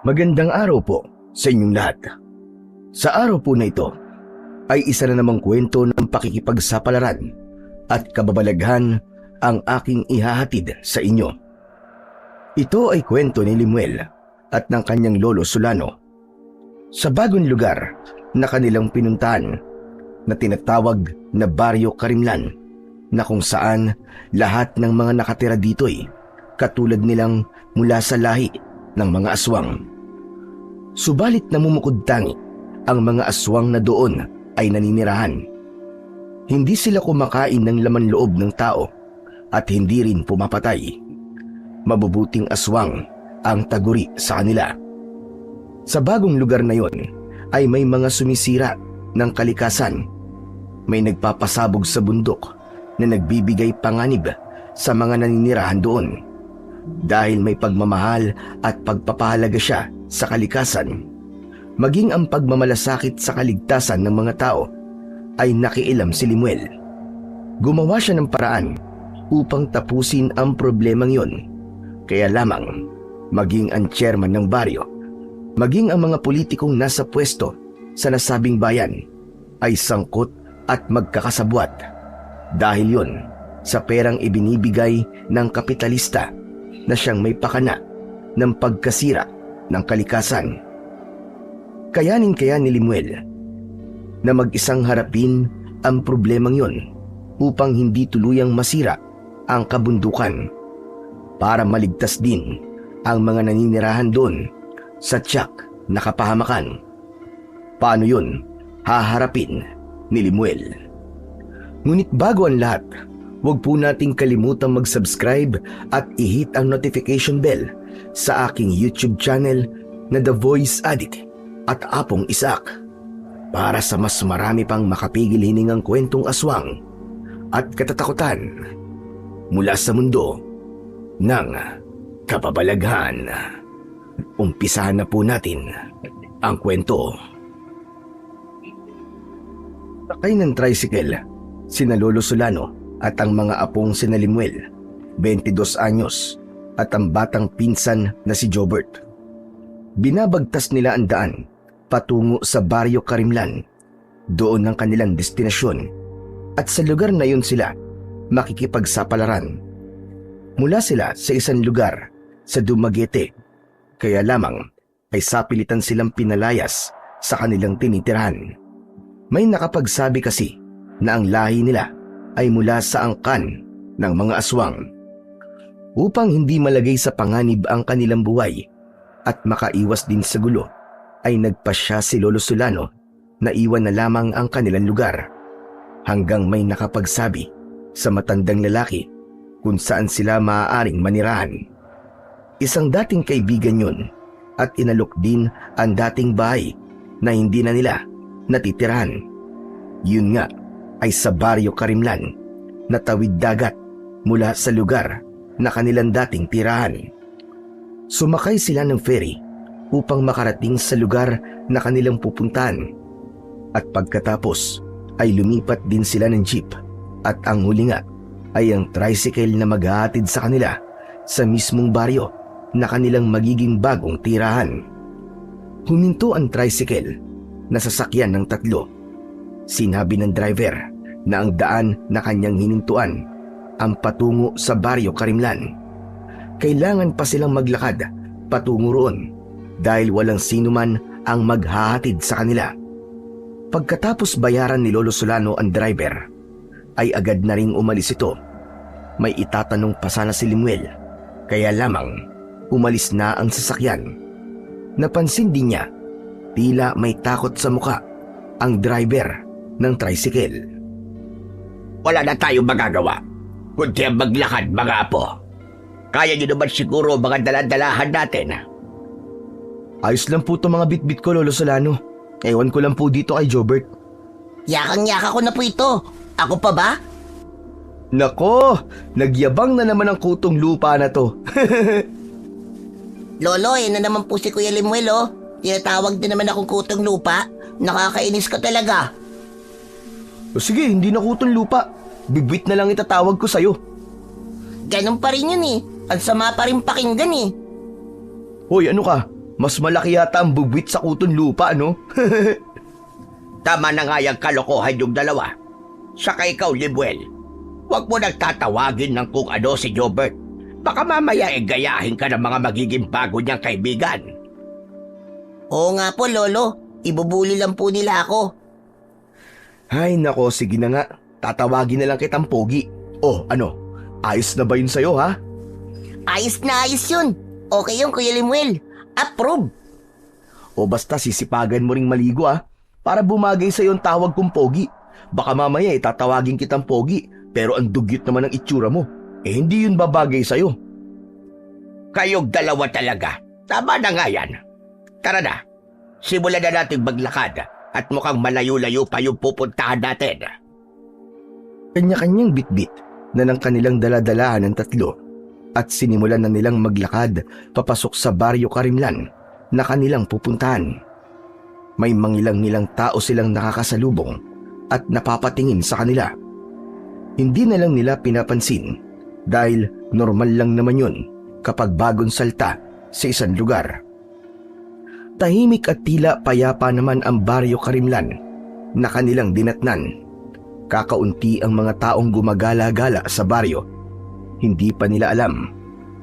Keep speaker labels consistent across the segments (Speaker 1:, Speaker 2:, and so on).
Speaker 1: Magandang araw po sa inyong lahat. Sa araw po na ito ay isa na namang kwento ng pakikipagsapalaran at kababalaghan ang aking ihahatid sa inyo. Ito ay kwento ni Limuel at ng kanyang lolo Solano sa bagong lugar na kanilang pinuntahan na tinatawag na Baryo Karimlan, na kung saan lahat ng mga nakatira dito'y katulad nilang mula sa lahi ng mga aswang. Subalit namumukod tangi ang mga aswang na doon ay naninirahan. Hindi sila kumakain ng laman loob ng tao at hindi rin pumapatay. Mabubuting aswang ang taguri sa kanila. Sa bagong lugar na yon ay may mga sumisira ng kalikasan. May nagpapasabog sa bundok na nagbibigay panganib sa mga naninirahan doon. Dahil may pagmamahal at pagpapahalaga siya sa kalikasan, maging ang pagmamalasakit sa kaligtasan ng mga tao ay nakialam si Limuel. Gumawa siya ng paraan upang tapusin ang problemang yon. Kaya lamang maging ang chairman ng baryo, maging ang mga politikong nasa pwesto sa nasabing bayan ay sangkot at magkakasabwat. Dahil yon sa perang ibinibigay ng kapitalista na siyang may pakana ng pagkasira ng kalikasan. Kayanin kaya ni Limuel na mag-isang harapin ang problemang yon upang hindi tuluyang masira ang kabundukan para maligtas din ang mga naninirahan doon sa tiyak na kapahamakan. Paano yun haharapin ni Limuel? Ngunit bago ang lahat, huwag po nating kalimutang mag-subscribe at i-hit ang notification bell sa aking YouTube channel na The Voice Addict at Apong Isaac para sa mas marami pang makapigil hiningang kwentong aswang at katatakutan mula sa mundo ng kababalaghan. Umpisahan na po natin ang kwento. Sakay ng tricycle sina Lolo Solano at ang mga apong sina Limuel, 22 anyos, at ang batang pinsan na si Jobert. Binabagtas nila ang daan patungo sa Baryo Karimlan, doon ang kanilang destinasyon, at sa lugar na yun sila makikipagsapalaran. Mula sila sa isang lugar sa Dumaguete, kaya lamang ay sapilitan silang pinalayas sa kanilang tinitirahan. May nakapagsabi kasi na ang lahi nila ay mula sa angkan ng mga aswang. Upang hindi malagay sa panganib ang kanilang buhay at makaiwas din sa gulo, ay nagpasya si Lolo Solano na iwan na lamang ang kanilang lugar hanggang may nakapagsabi sa matandang lalaki kung saan sila maaaring manirahan. Isang dating kaibigan yun at inalok din ang dating bahay na hindi na nila natitirahan. Yun nga ay sa Baryo Karimlan na tawid dagat mula sa lugar na kanilang dating tirahan. Sumakay sila ng ferry upang makarating sa lugar na kanilang pupuntahan, at pagkatapos ay lumipat din sila ng jeep, at ang huli nga ay ang tricycle na maghahatid sa kanila sa mismong baryo na kanilang magiging bagong tirahan. Huminto ang tricycle na sasakyan ng tatlo. Sinabi ng driver na ang daan na kanyang hinintuan ang patungo sa Baryo Karimlan. Kailangan pa silang maglakad patungo roon dahil walang sinuman ang maghahatid sa kanila. Pagkatapos bayaran ni Lolo Solano ang driver, ay agad na ring umalis ito. May itatanong pa sana si Limuel, kaya lamang umalis na ang sasakyan. Napansin din niya, tila may takot sa muka ang driver ng tricycle.
Speaker 2: Wala na tayong magagawa kundi ang maglakad, mga apo. Kaya nyo naman siguro mga daladalahan natin.
Speaker 1: Ayos lang po itong mga bitbit ko, Lolo Solano. Ewan ko lang po dito kay Jobert.
Speaker 3: Yakang-yaka ko na po ito. Ako pa ba?
Speaker 1: Nako, nagyabang na naman ang kutong lupa na to.
Speaker 3: Lolo, na naman po si Kuya Limuel, oh. Tinatawag din naman akong kutong lupa. Nakakainis ka talaga.
Speaker 1: O sige, hindi na kutong lupa. Bibwit na lang itatawag ko sa'yo.
Speaker 3: Ganun pa rin yun eh. Ang sama pa rin pakinggan eh.
Speaker 1: Hoy, ano ka? Mas malaki yata ang bubwit sa kuton lupa, no?
Speaker 2: Tama na nga yung kalokohan yung dalawa. Saka ikaw, Lemuel, huwag mo nang tatawagin ng kung ano si Jobert. Baka mamaya gayahin ka ng mga magiging bago niyang kaibigan.
Speaker 3: Oo nga po, Lolo. Ibubuli lang po nila ako.
Speaker 1: Ay nako, sige na nga. Tatawagin na lang kitang Pogi. Oh, ano? Ayos na ba yun sa'yo, ha?
Speaker 3: Ayos na ayos yun. Okay yun, Kuya Limuel. Approve.
Speaker 1: O basta sisipagan mo ring maligo, ha? Para bumagay sa'yo ang tawag kong Pogi. Baka mamaya tatawagin kitang Pogi, pero ang dugyot naman ang itsura mo. Hindi yun babagay sa'yo.
Speaker 2: Kayong dalawa talaga. Tama na nga yan. Tara na. Simulan na natin maglakad at mukhang malayo-layo pa yung pupuntahan natin.
Speaker 1: Kanya-kanyang bitbit na ng kanilang daladalahan ng tatlo at sinimulan na nilang maglakad papasok sa Baryo Karimlan na kanilang pupuntahan. May mangilang-ngilang tao silang nakakasalubong at napapatingin sa kanila. Hindi na lang nila pinapansin dahil normal lang naman yun kapag bagong salta sa isang lugar. Tahimik at tila payapa naman ang Baryo Karimlan na kanilang dinatnan. Kakaunti ang mga taong gumagala-gala sa baryo. Hindi pa nila alam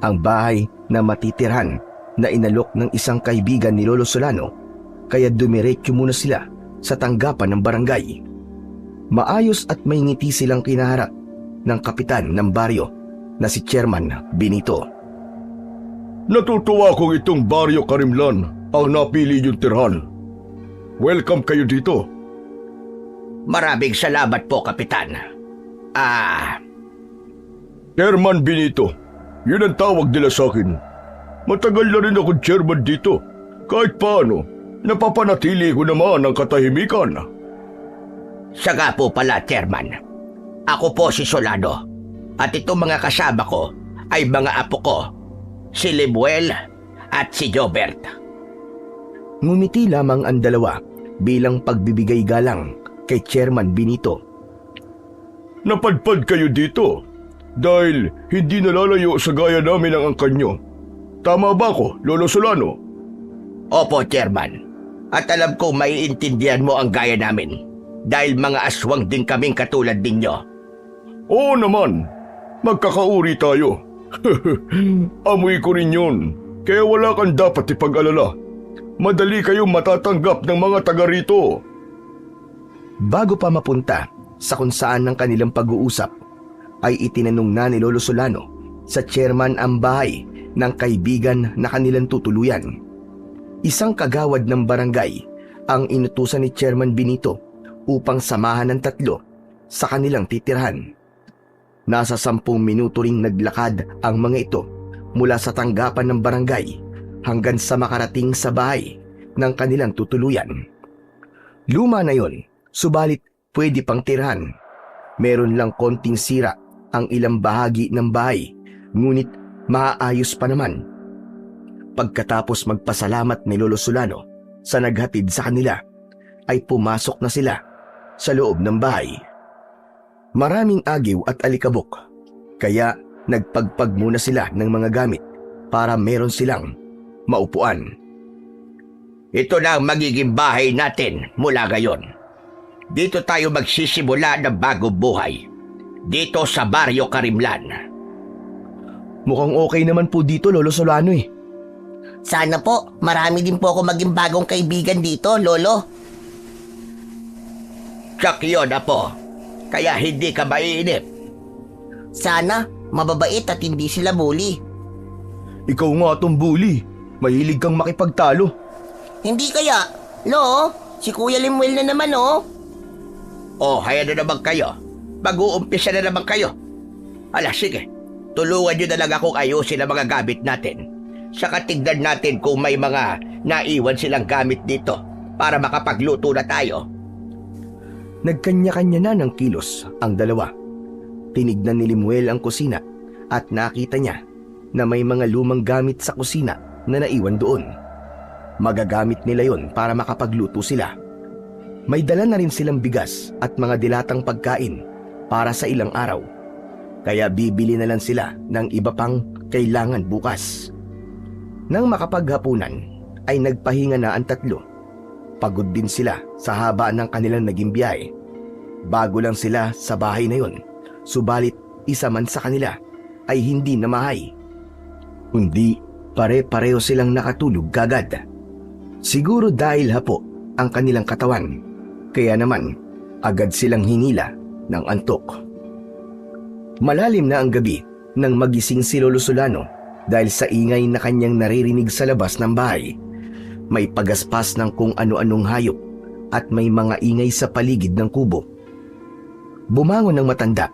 Speaker 1: ang bahay na matitirhan na inalok ng isang kaibigan ni Lolo Solano, kaya dumiretso muna sila sa tanggapan ng barangay. Maayos at may ngiti silang kinaharap ng kapitan ng baryo na si Chairman Benito.
Speaker 4: Natutuwa kong itong Baryo Karimlan ang napili niyong tirhan. Welcome kayo dito.
Speaker 2: Maraming salamat po, Kapitan.
Speaker 4: Chairman Benito, yun ang tawag nila sa akin. Matagal na rin akong chairman dito. Kahit paano, napapanatili ko naman ang katahimikan.
Speaker 2: Siya po pala, Chairman. Ako po si Solano. At itong mga kasama ko ay mga apo ko, si Lemuel at si Jobert.
Speaker 1: Ngumiti lamang ang dalawa bilang pagbibigay galang kay Chairman Benito.
Speaker 4: Napadpad kayo dito dahil hindi nalalayo sa gaya namin ang angkan nyo. Tama ba ako, Lolo Solano?
Speaker 2: Opo, Chairman. At alam ko maiintindihan mo ang gaya namin dahil mga aswang din kaming katulad ninyo.
Speaker 4: Oo naman, magkakauri tayo. Amoy ko rin yun, kaya wala kang dapat ipag-alala. Madali kayong matatanggap ng mga taga rito.
Speaker 1: Bago pa mapunta sa kung saan ng kanilang pag-uusap, ay itinanong na ni Lolo Solano sa chairman ang bahay ng kaibigan na kanilang tutuluyan. Isang kagawad ng barangay ang inutusan ni Chairman Benito upang samahan ng tatlo sa kanilang titirhan. Nasa 10 minuto ring naglakad ang mga ito mula sa tanggapan ng barangay hanggang sa makarating sa bahay ng kanilang tutuluyan. Luma na yon, subalit pwede pang tirhan. Meron lang konting sira ang ilang bahagi ng bahay, ngunit maaayos pa naman. Pagkatapos magpasalamat ni Lolo Solano sa naghatid sa kanila, ay pumasok na sila sa loob ng bahay. Maraming agiw at alikabok, kaya nagpagpag muna sila ng mga gamit para meron silang maupuan.
Speaker 2: Ito na ang magiging bahay natin mula ngayon. Dito tayo magsisimula ng bagong buhay. Dito sa Baryo Karimlan.
Speaker 1: Mukhang okay naman po dito, Lolo Solano eh.
Speaker 3: Sana po, marami din po ako maging bagong kaibigan dito, Lolo.
Speaker 2: Tsak yun, Apo. Kaya hindi ka maiinip.
Speaker 3: Sana, mababait at hindi sila bully.
Speaker 1: Ikaw nga tong bully. Mahilig kang makipagtalo.
Speaker 3: Hindi kaya, Lo, si Kuya Limuel na naman oh.
Speaker 2: Oh, haya na naman kayo. Mag-uumpisa na naman kayo. Ala, sige. Tulungan nyo na lang akong ayusin ang mga gamit natin. Saka tignan natin kung may mga naiwan silang gamit dito para makapagluto na tayo.
Speaker 1: Nagkanya-kanya na ng kilos ang dalawa. Tinignan ni Limuel ang kusina at nakita niya na may mga lumang gamit sa kusina na naiwan doon. Magagamit nila yon para makapagluto sila. May dala na rin silang bigas at mga dilatang pagkain para sa ilang araw. Kaya bibili na lang sila ng iba pang kailangan bukas. Nang makapaghapunan, ay nagpahinga na ang tatlo. Pagod din sila sa haba ng kanilang naging biyahe. Bago lang sila sa bahay na yon, subalit isa man sa kanila ay hindi namahay. Kundi pare-pareho silang nakatulog kagad. Siguro dahil hapo ang kanilang katawan, kaya naman agad silang hinila ng antok. Malalim na ang gabi nang magising si Lolo Solano dahil sa ingay na kanyang naririnig sa labas ng bahay. May pagaspas ng kung ano-anong hayop at may mga ingay sa paligid ng kubo. Bumangon ng matanda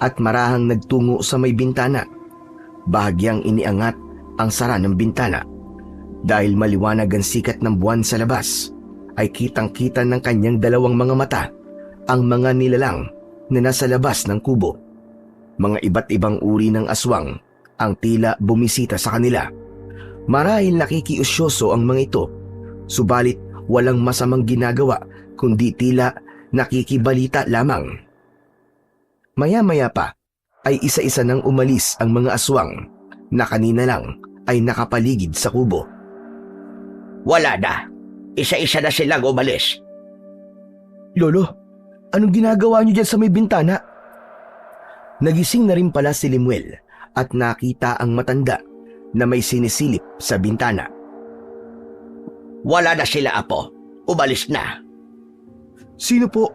Speaker 1: at marahang nagtungo sa may bintana. Bahagyang iniangat ang sara ng bintana. Dahil maliwanag ang sikat ng buwan sa labas, ay kitang-kita ng kanyang dalawang mga mata ang mga nilalang na nasa labas ng kubo. Mga iba't ibang uri ng aswang ang tila bumisita sa kanila. Marahil nakikiusyoso ang mga ito, subalit walang masamang ginagawa kundi tila nakikibalita lamang. Maya-maya pa ay isa-isa nang umalis ang mga aswang na kanina lang ay nakapaligid sa kubo.
Speaker 2: Wala na. Isa-isa na silang umalis.
Speaker 1: Lolo, anong ginagawa niyo dyan sa may bintana? Nagising na rin pala si Limuel at nakita ang matanda na may sinisilip sa bintana.
Speaker 2: Wala na sila, Apo. Umalis na.
Speaker 1: Sino po?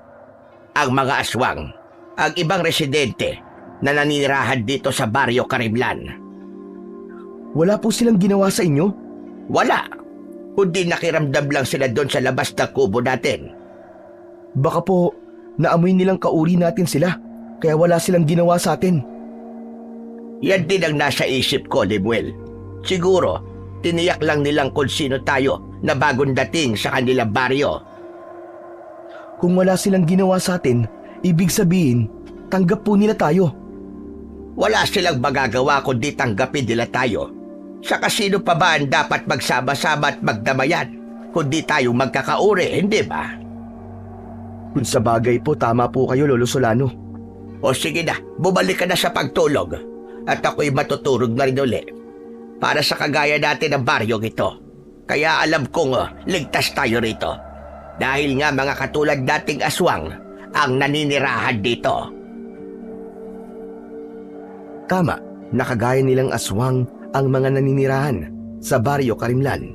Speaker 2: Ang mga aswang. Ang ibang residente na naninirahan dito sa Baryo Karimlan.
Speaker 1: Wala po silang ginawa sa inyo?
Speaker 2: Wala. Kundi nakiramdam lang sila doon sa labas ng kubo natin.
Speaker 1: Baka po naamoy nilang kauri natin sila, kaya wala silang ginawa sa atin.
Speaker 2: Yan din ang nasa isip ko, Limuel. Siguro, tiniyak lang nilang kung sino tayo na bagong dating sa kanilang baryo.
Speaker 1: Kung wala silang ginawa sa atin, ibig sabihin, tanggap po nila tayo.
Speaker 2: Wala silang magagawa kundi tanggapin nila tayo. Sa kasino pa ba ang dapat magsama-sama at magdamayan kundi tayo magkakauri, hindi ba?
Speaker 1: Kung sa bagay po, tama po kayo, Lolo Solano.
Speaker 2: O sige na, bumalik ka na sa pagtulog at ako'y matutulog na rin uli para sa kagaya natin ng baryong ito. Kaya alam kong ligtas tayo rito dahil nga mga katulad nating aswang ang naninirahan dito.
Speaker 1: Tama, nakagaya nilang aswang ang mga naninirahan sa Baryo Karimlan.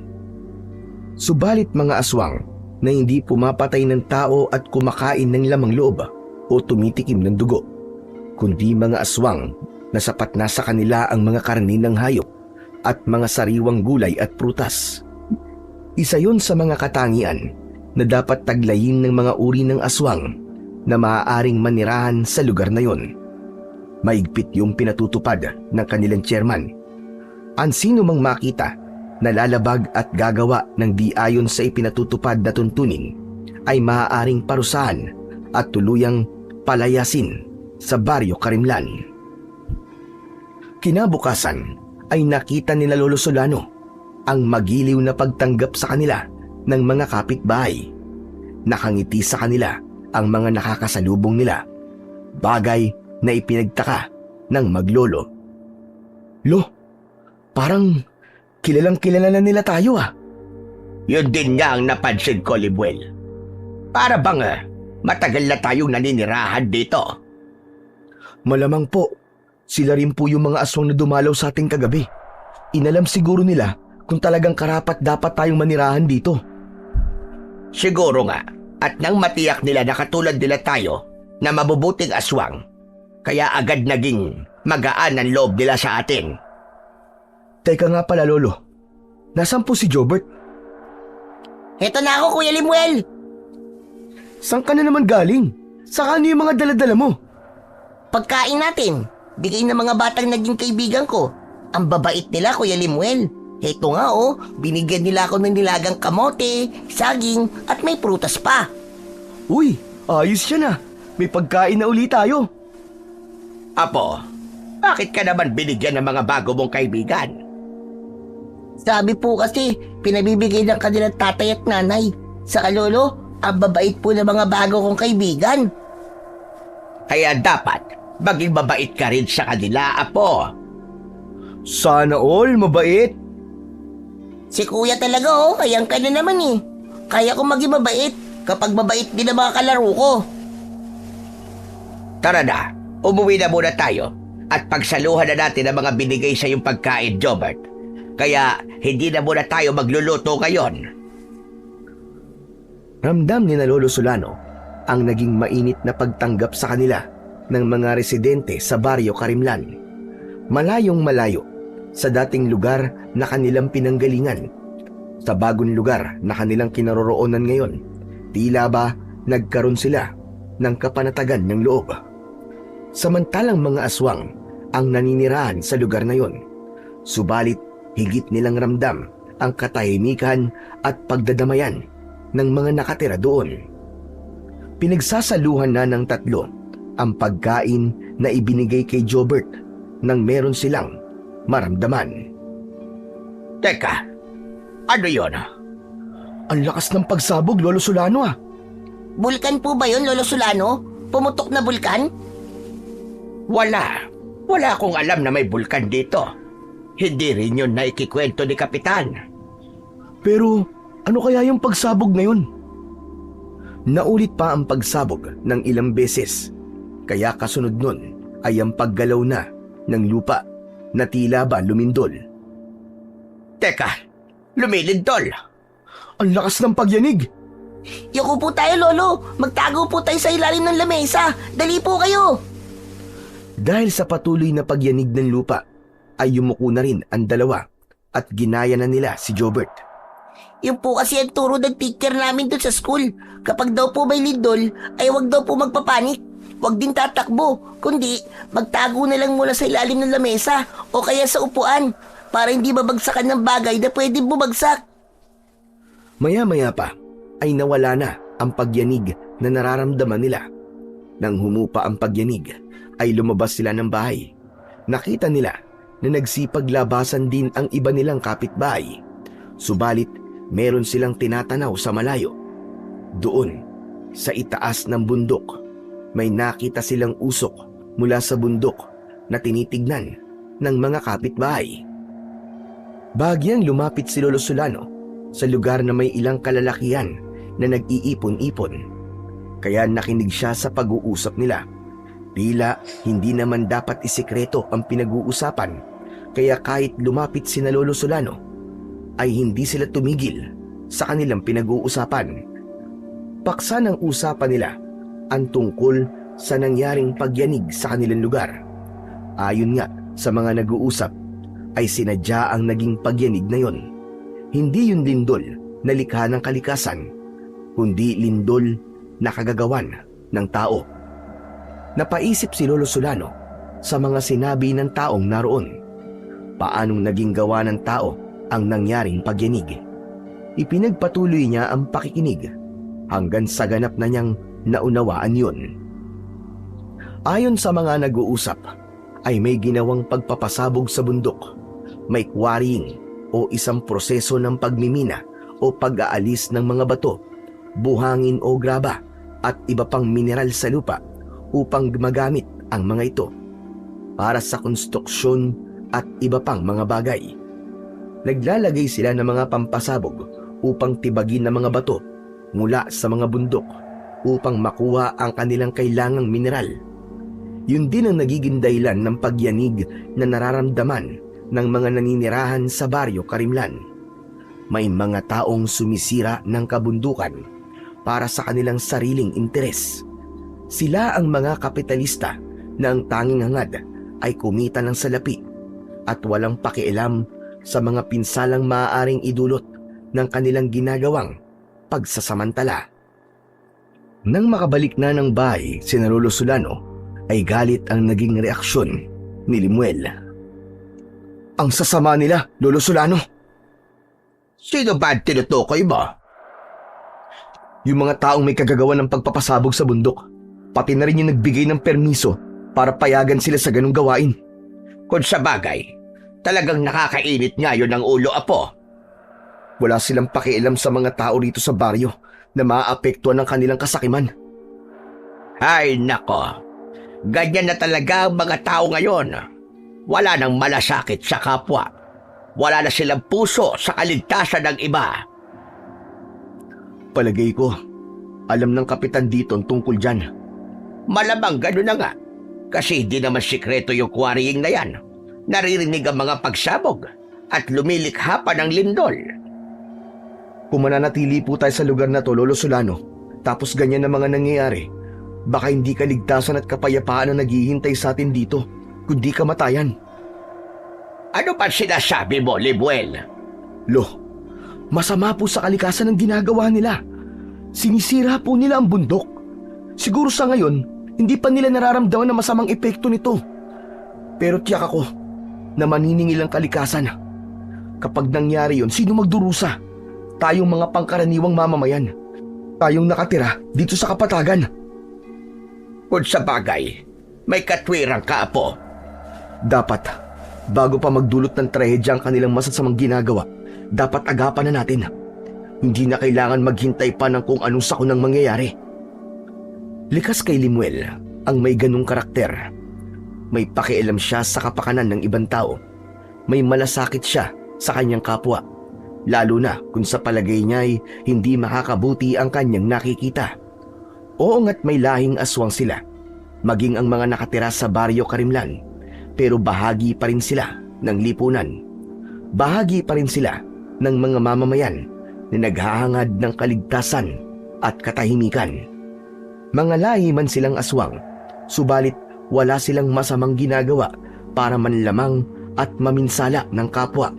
Speaker 1: Subalit mga aswang na hindi pumapatay ng tao at kumakain ng lamang loob o tumitikim ng dugo, kundi mga aswang na sapat na sa kanila ang mga karni ng hayop at mga sariwang gulay at prutas. Isa yon sa mga katangian na dapat taglayin ng mga uri ng aswang na maaaring manirahan sa lugar na yon. Maigpit yung pinatutupad ng kanilang chairman. Ang sino mang makita na lalabag at gagawa ng di ayon sa ipinatutupad na tuntunin ay maaaring parusahan at tuluyang palayasin sa Baryo Karimlan. Kinabukasan ay nakita nila Lolo Solano ang magiliw na pagtanggap sa kanila ng mga kapitbahay. Nakangiti sa kanila ang mga nakakasalubong nila, bagay na ipinagtaka ng maglolo. Lo, parang kilalang-kilala na nila tayo ah.
Speaker 2: Yun din nga ang napansin ko, Limuel. Para bang matagal na tayong naninirahan dito.
Speaker 1: Malamang po, sila rin po yung mga aswang na dumalaw sa ating kagabi. Inalam siguro nila kung talagang karapat dapat tayong manirahan dito.
Speaker 2: Siguro nga, at nang matiyak nila na katulad nila tayo na mabubuting aswang, kaya agad naging magaan ang loob nila sa atin.
Speaker 1: Teka nga pala, Lolo. Nasaan po si Jobert?
Speaker 3: Heto na ako, Kuya Limuel.
Speaker 1: Saan ka na naman galing? Saka ano yung mga daladala mo?
Speaker 3: Pagkain natin. Bigay ng mga batang naging kaibigan ko. Ang babait nila, Kuya Limuel. Heto nga binigyan nila ako ng nilagang kamote, saging at may prutas pa.
Speaker 1: Uy, ayos siya na. May pagkain na uli tayo.
Speaker 2: Apo, bakit ka naman binigyan ng mga bago mong kaibigan?
Speaker 3: Sabi po kasi, pinabibigay ng kanilang tatay at nanay. Sa Lolo, ang babait po ng mga bago kong kaibigan.
Speaker 2: Kaya dapat maging mabait ka rin sa kanila, Apo.
Speaker 1: Sana all mabait.
Speaker 3: Si kuya talaga kayang ka na naman eh. Kaya ko maging mabait kapag mabait din ang mga kalaro ko.
Speaker 2: Tara na, umuwi na muna tayo at pagsaluhan na natin ang mga binigay sa iyong pagkain, Jobert. Kaya hindi na muna tayo magluluto ngayon.
Speaker 1: Ramdam ni na Lolo Solano ang naging mainit na pagtanggap sa kanila ng mga residente sa Baryo Karimlan. Malayong malayo sa dating lugar na kanilang pinanggalingan. Sa bagong lugar na kanilang kinaroroonan ngayon, tila ba nagkaroon sila ng kapanatagan ng loob. Samantalang mga aswang ang naninirahan sa lugar na yon. Subalit higit nilang ramdam ang katahimikan at pagdadamayan ng mga nakatira doon. Pinagsasaluhan na ng tatlo ang pagkain na ibinigay kay Jobert nang meron silang maramdaman.
Speaker 2: Teka, ano yon?
Speaker 1: Ang lakas ng pagsabog, Lolo Solano ah.
Speaker 3: Bulkan po ba yun, Lolo Solano? Pumutok na bulkan?
Speaker 2: Wala. Wala akong alam na may bulkan dito. Hindi rin yun na ikikwento ni Kapitan.
Speaker 1: Pero ano kaya yung pagsabog na yun? Naulit pa ang pagsabog ng ilang beses. Kaya kasunod nun ay ang paggalaw na ng lupa na tila ba lumindol.
Speaker 2: Teka, lumilindol.
Speaker 1: Ang lakas ng pagyanig!
Speaker 3: Yoko po tayo, Lolo. Magtago po tayo sa ilalim ng lamesa. Dali po kayo.
Speaker 1: Dahil sa patuloy na pagyanig ng lupa, ay yumuko na rin ang dalawa at ginaya na nila si Jobert.
Speaker 3: Yung po kasi ang turo ng teacher namin doon sa school. Kapag daw po may lindol, ay wag daw po magpapanik. Wag din tatakbo, kundi magtago na lang mula sa ilalim ng lamesa o kaya sa upuan para hindi babagsakan ng bagay na pwedeng bumagsak.
Speaker 1: Maya-maya pa ay nawala na ang pagyanig na nararamdaman nila. Nang humupa ang pagyanig ay lumabas sila ng bahay. Nakita nila na nagsipaglabasan din ang iba nilang kapitbahay. Subalit meron silang tinatanaw sa malayo. Doon, sa itaas ng bundok, may nakita silang usok mula sa bundok na tinitignan ng mga kapitbahay. Bahagyang lumapit si Lolo Solano sa lugar na may ilang kalalakihan na nag-iipon-ipon. Kaya nakinig siya sa pag-uusap nila. Tila hindi naman dapat isikreto ang pinag-uusapan, kaya kahit lumapit si na Lolo Solano, ay hindi sila tumigil sa kanilang pinag-uusapan. Paksa ng usapan nila ang tungkol sa nangyaring pagyanig sa kanilang lugar. Ayon nga sa mga nag-uusap, ay sinadya ang naging pagyanig na yon. Hindi yun lindol na likha ng kalikasan, kundi lindol na kagagawan ng tao. Napaisip si Lolo Solano sa mga sinabi ng taong naroon. Paanong naging gawa ng tao ang nangyaring pagyanig? Ipinagpatuloy niya ang pakikinig hanggang sa ganap na niyang naunawaan yun. Ayon sa mga nag-uusap, ay may ginawang pagpapasabog sa bundok. May quarrying o isang proseso ng pagmimina o pag-aalis ng mga bato, buhangin o graba at iba pang mineral sa lupa upang magamit ang mga ito para sa konstruksyon at iba pang mga bagay. Naglalagay sila ng mga pampasabog upang tibagin ng mga bato mula sa mga bundok upang makuha ang kanilang kailangang mineral. Yun din ang nagiging dahilan ng pagyanig na nararamdaman ng mga naninirahan sa Baryo Karimlan. May mga taong sumisira ng kabundukan para sa kanilang sariling interes. Sila ang mga kapitalista na ang tanging hangad ay kumita ng salapi at walang pakialam sa mga pinsalang maaaring idulot ng kanilang ginagawang pagsasamantala. Nang makabalik na ng bahay si Lolo Solano, ay galit ang naging reaksyon ni Limuel. Ang sasama nila, Lolo Solano.
Speaker 2: Sino ba ang tinutukoy mo?
Speaker 1: Yung mga taong may kagagawa ng pagpapasabog sa bundok, pati na rin yung nagbigay ng permiso para payagan sila sa ganung gawain.
Speaker 2: Kung sa bagay, talagang nakakainit nga yun ang ulo, Apo.
Speaker 1: Wala silang pakialam sa mga tao rito sa baryo na maaapektuhan ng kanilang kasakiman.
Speaker 2: Ay nako, ganyan na talaga ang mga tao ngayon. Wala nang malasakit sa kapwa. Wala na silang puso sa kaligtasan ng iba.
Speaker 1: Palagay ko, alam ng kapitan dito ang tungkol dyan.
Speaker 2: Malamang gano'n na nga. Kasi hindi naman sikreto yung quarrying na yan. Naririnig ang mga pagsabog at lumilikha pa ng lindol.
Speaker 1: Kung mananatili po tayo sa lugar na to, Lolo Solano, tapos ganyan ang mga nangyayari, baka hindi kaligtasan at kapayapaan ang naghihintay sa atin dito, kundi kamatayan.
Speaker 2: Ano pa sinasabi mo, Lemuel?
Speaker 1: Lo, masama po sa kalikasan ang ginagawa nila. Sinisira po nila ang bundok. Siguro sa ngayon, hindi pa nila nararamdaman ang masamang epekto nito. Pero tiyak ako na maniningil ang kalikasan. Kapag nangyari yon, sino magdurusa? Tayong mga pangkaraniwang mamamayan. Tayong nakatira dito sa kapatagan.
Speaker 2: Kung sa bagay, may katwirang ka, Apo.
Speaker 1: Dapat, bago pa magdulot ng trahedya ang kanilang masasamang ginagawa, dapat agapan na natin. Hindi na kailangan maghintay pa ng kung anong sakunang mangyayari. Likas kay Lemuel ang may ganung karakter. May pakialam siya sa kapakanan ng ibang tao. May malasakit siya sa kanyang kapwa. Lalo na kung sa palagay niya'y hindi makakabuti ang kanyang nakikita. Oo nga't may lahing aswang sila. Maging ang mga nakatira sa Baryo Karimlan. Pero bahagi pa rin sila ng lipunan. Bahagi pa rin sila ng mga mamamayan na naghahangad ng kaligtasan at katahimikan. Mga lahi man silang aswang, subalit wala silang masamang ginagawa para manlamang at maminsala ng kapwa.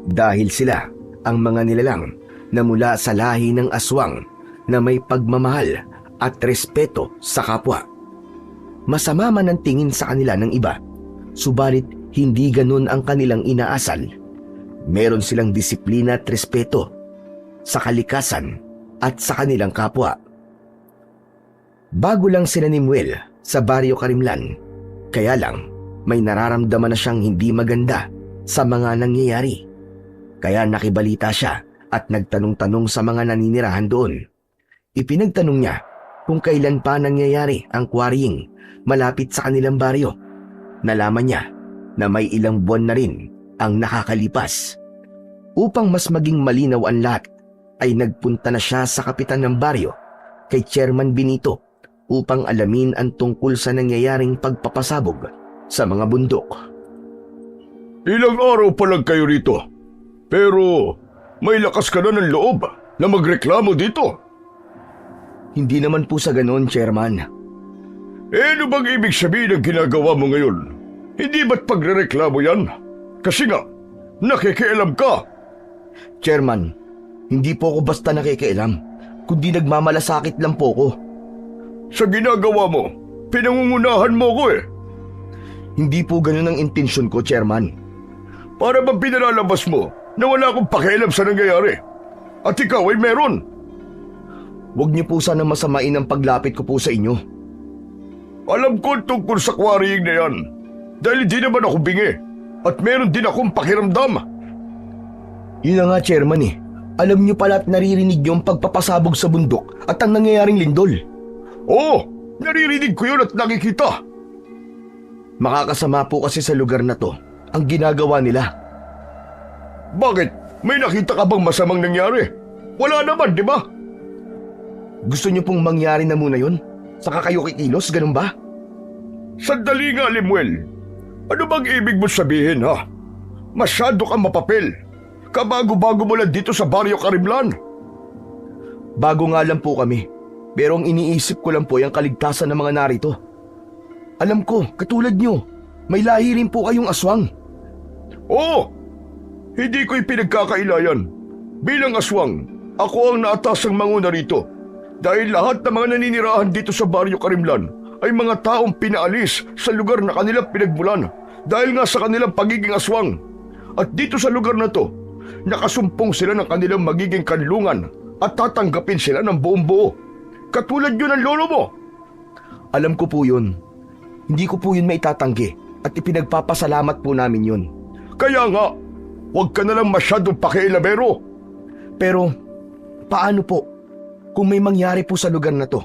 Speaker 1: Dahil sila ang mga nilalang na mula sa lahi ng aswang na may pagmamahal at respeto sa kapwa. Masama man ang tingin sa kanila ng iba, subalit hindi ganun ang kanilang inaasal. Meron silang disiplina at respeto sa kalikasan at sa kanilang kapwa. Bago lang sila ni Muel sa Baryo Karimlan, kaya lang may nararamdaman na siyang hindi maganda sa mga nangyayari. Kaya nakibalita siya at nagtanong-tanong sa mga naninirahan doon. Ipinagtanong niya kung kailan pa nangyayari ang quarrying malapit sa kanilang baryo. Nalaman niya na may ilang buwan na rin ang nakakalipas. Upang mas maging malinaw ang lahat, ay nagpunta na siya sa kapitan ng baryo, kay Chairman Benito, upang alamin ang tungkol sa nangyayaring pagpapasabog sa mga bundok.
Speaker 4: Ilang araw pa lang kayo rito, pero may lakas ka na ng loob na magreklamo dito.
Speaker 1: Hindi naman po sa ganoon, Chairman.
Speaker 4: Ano bang ibig sabihin ng ginagawa mo ngayon? Hindi ba't pagrereklamo yan? Kasi nga, nakikialam ka.
Speaker 1: Chairman, hindi po ako basta nakikialam, kundi nagmamalasakit lang po ko.
Speaker 4: Sa ginagawa mo, pinangungunahan mo ko eh.
Speaker 1: Hindi po ganun ang intensyon ko, Chairman.
Speaker 4: Para bang pinalalabas mo na wala akong pakialam sa nangyayari? At ikaw ay meron.
Speaker 1: Huwag niyo po sana masamain ang paglapit ko po sa inyo.
Speaker 4: Alam ko tungkol sa quarrying na yan. Dahil di naman ako bingi. At meron din akong pakiramdam.
Speaker 1: Yun na nga, Chairman eh. Alam niyo pala at naririnig niyo ang pagpapasabog sa bundok at ang nangyayaring lindol.
Speaker 4: Oo, naririnig ko yun at nakikita.
Speaker 1: Makakasama po kasi sa lugar na to ang ginagawa nila.
Speaker 4: Bakit? May nakita ka bang masamang nangyari? Wala naman, di ba?
Speaker 1: Gusto niyo pong mangyari na muna yun? Saka kayo kikilos, ganun ba?
Speaker 4: Sandali nga, Lemuel. Ano bang ibig mo sabihin, ha? Masyado kang mapapel. Kabago-bago mo lang dito sa Baryo Karimlan.
Speaker 1: Bago nga lang po kami. Pero ang iniisip ko lang po ay ang kaligtasan ng mga narito. Alam ko, katulad nyo, may lahi rin po kayong aswang.
Speaker 4: Oo, hindi ko ipinagkakailayan. Bilang aswang, ako ang naatasang manguna rito. Dahil lahat ng mga naninirahan dito sa Baryo Karimlan ay mga taong pinaalis sa lugar na kanilang pinagmulan dahil nga sa kanilang pagiging aswang. At dito sa lugar na to, nakasumpong sila ng kanilang magiging kanlungan at tatanggapin sila ng buong buo. Katulad yun ng lolo mo.
Speaker 1: Alam ko po yun. Hindi ko po yun maitatanggi at ipinagpapasalamat po namin yun.
Speaker 4: Kaya nga, huwag ka na lang masyadong pakialamero.
Speaker 1: Pero, paano po kung may mangyari po sa lugar na to?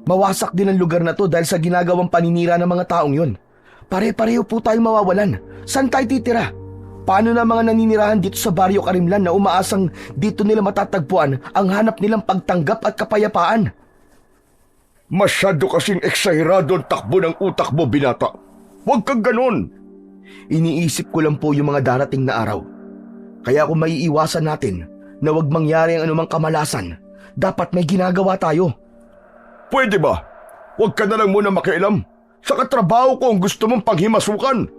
Speaker 1: Mawasak din ang lugar na to dahil sa ginagawang paninira ng mga taong yun. Pare-pareho po tayong mawawalan. Saan tayo titira? Paano na mga naninirahan dito sa Baryo Karimlan na umaasang dito nila matatagpuan ang hanap nilang pagtanggap at kapayapaan?
Speaker 4: Masyado kasing eksahirado ang takbo ng utak mo, binata. Huwag kang ganon.
Speaker 1: Iniisip ko lang po yung mga darating na araw. Kaya kung maiiwasan natin na huwag mangyari ang anumang kamalasan, dapat may ginagawa tayo.
Speaker 4: Pwede ba? Huwag ka na lang muna makialam. Sa katrabaho ko ang gusto mong panghimasukan.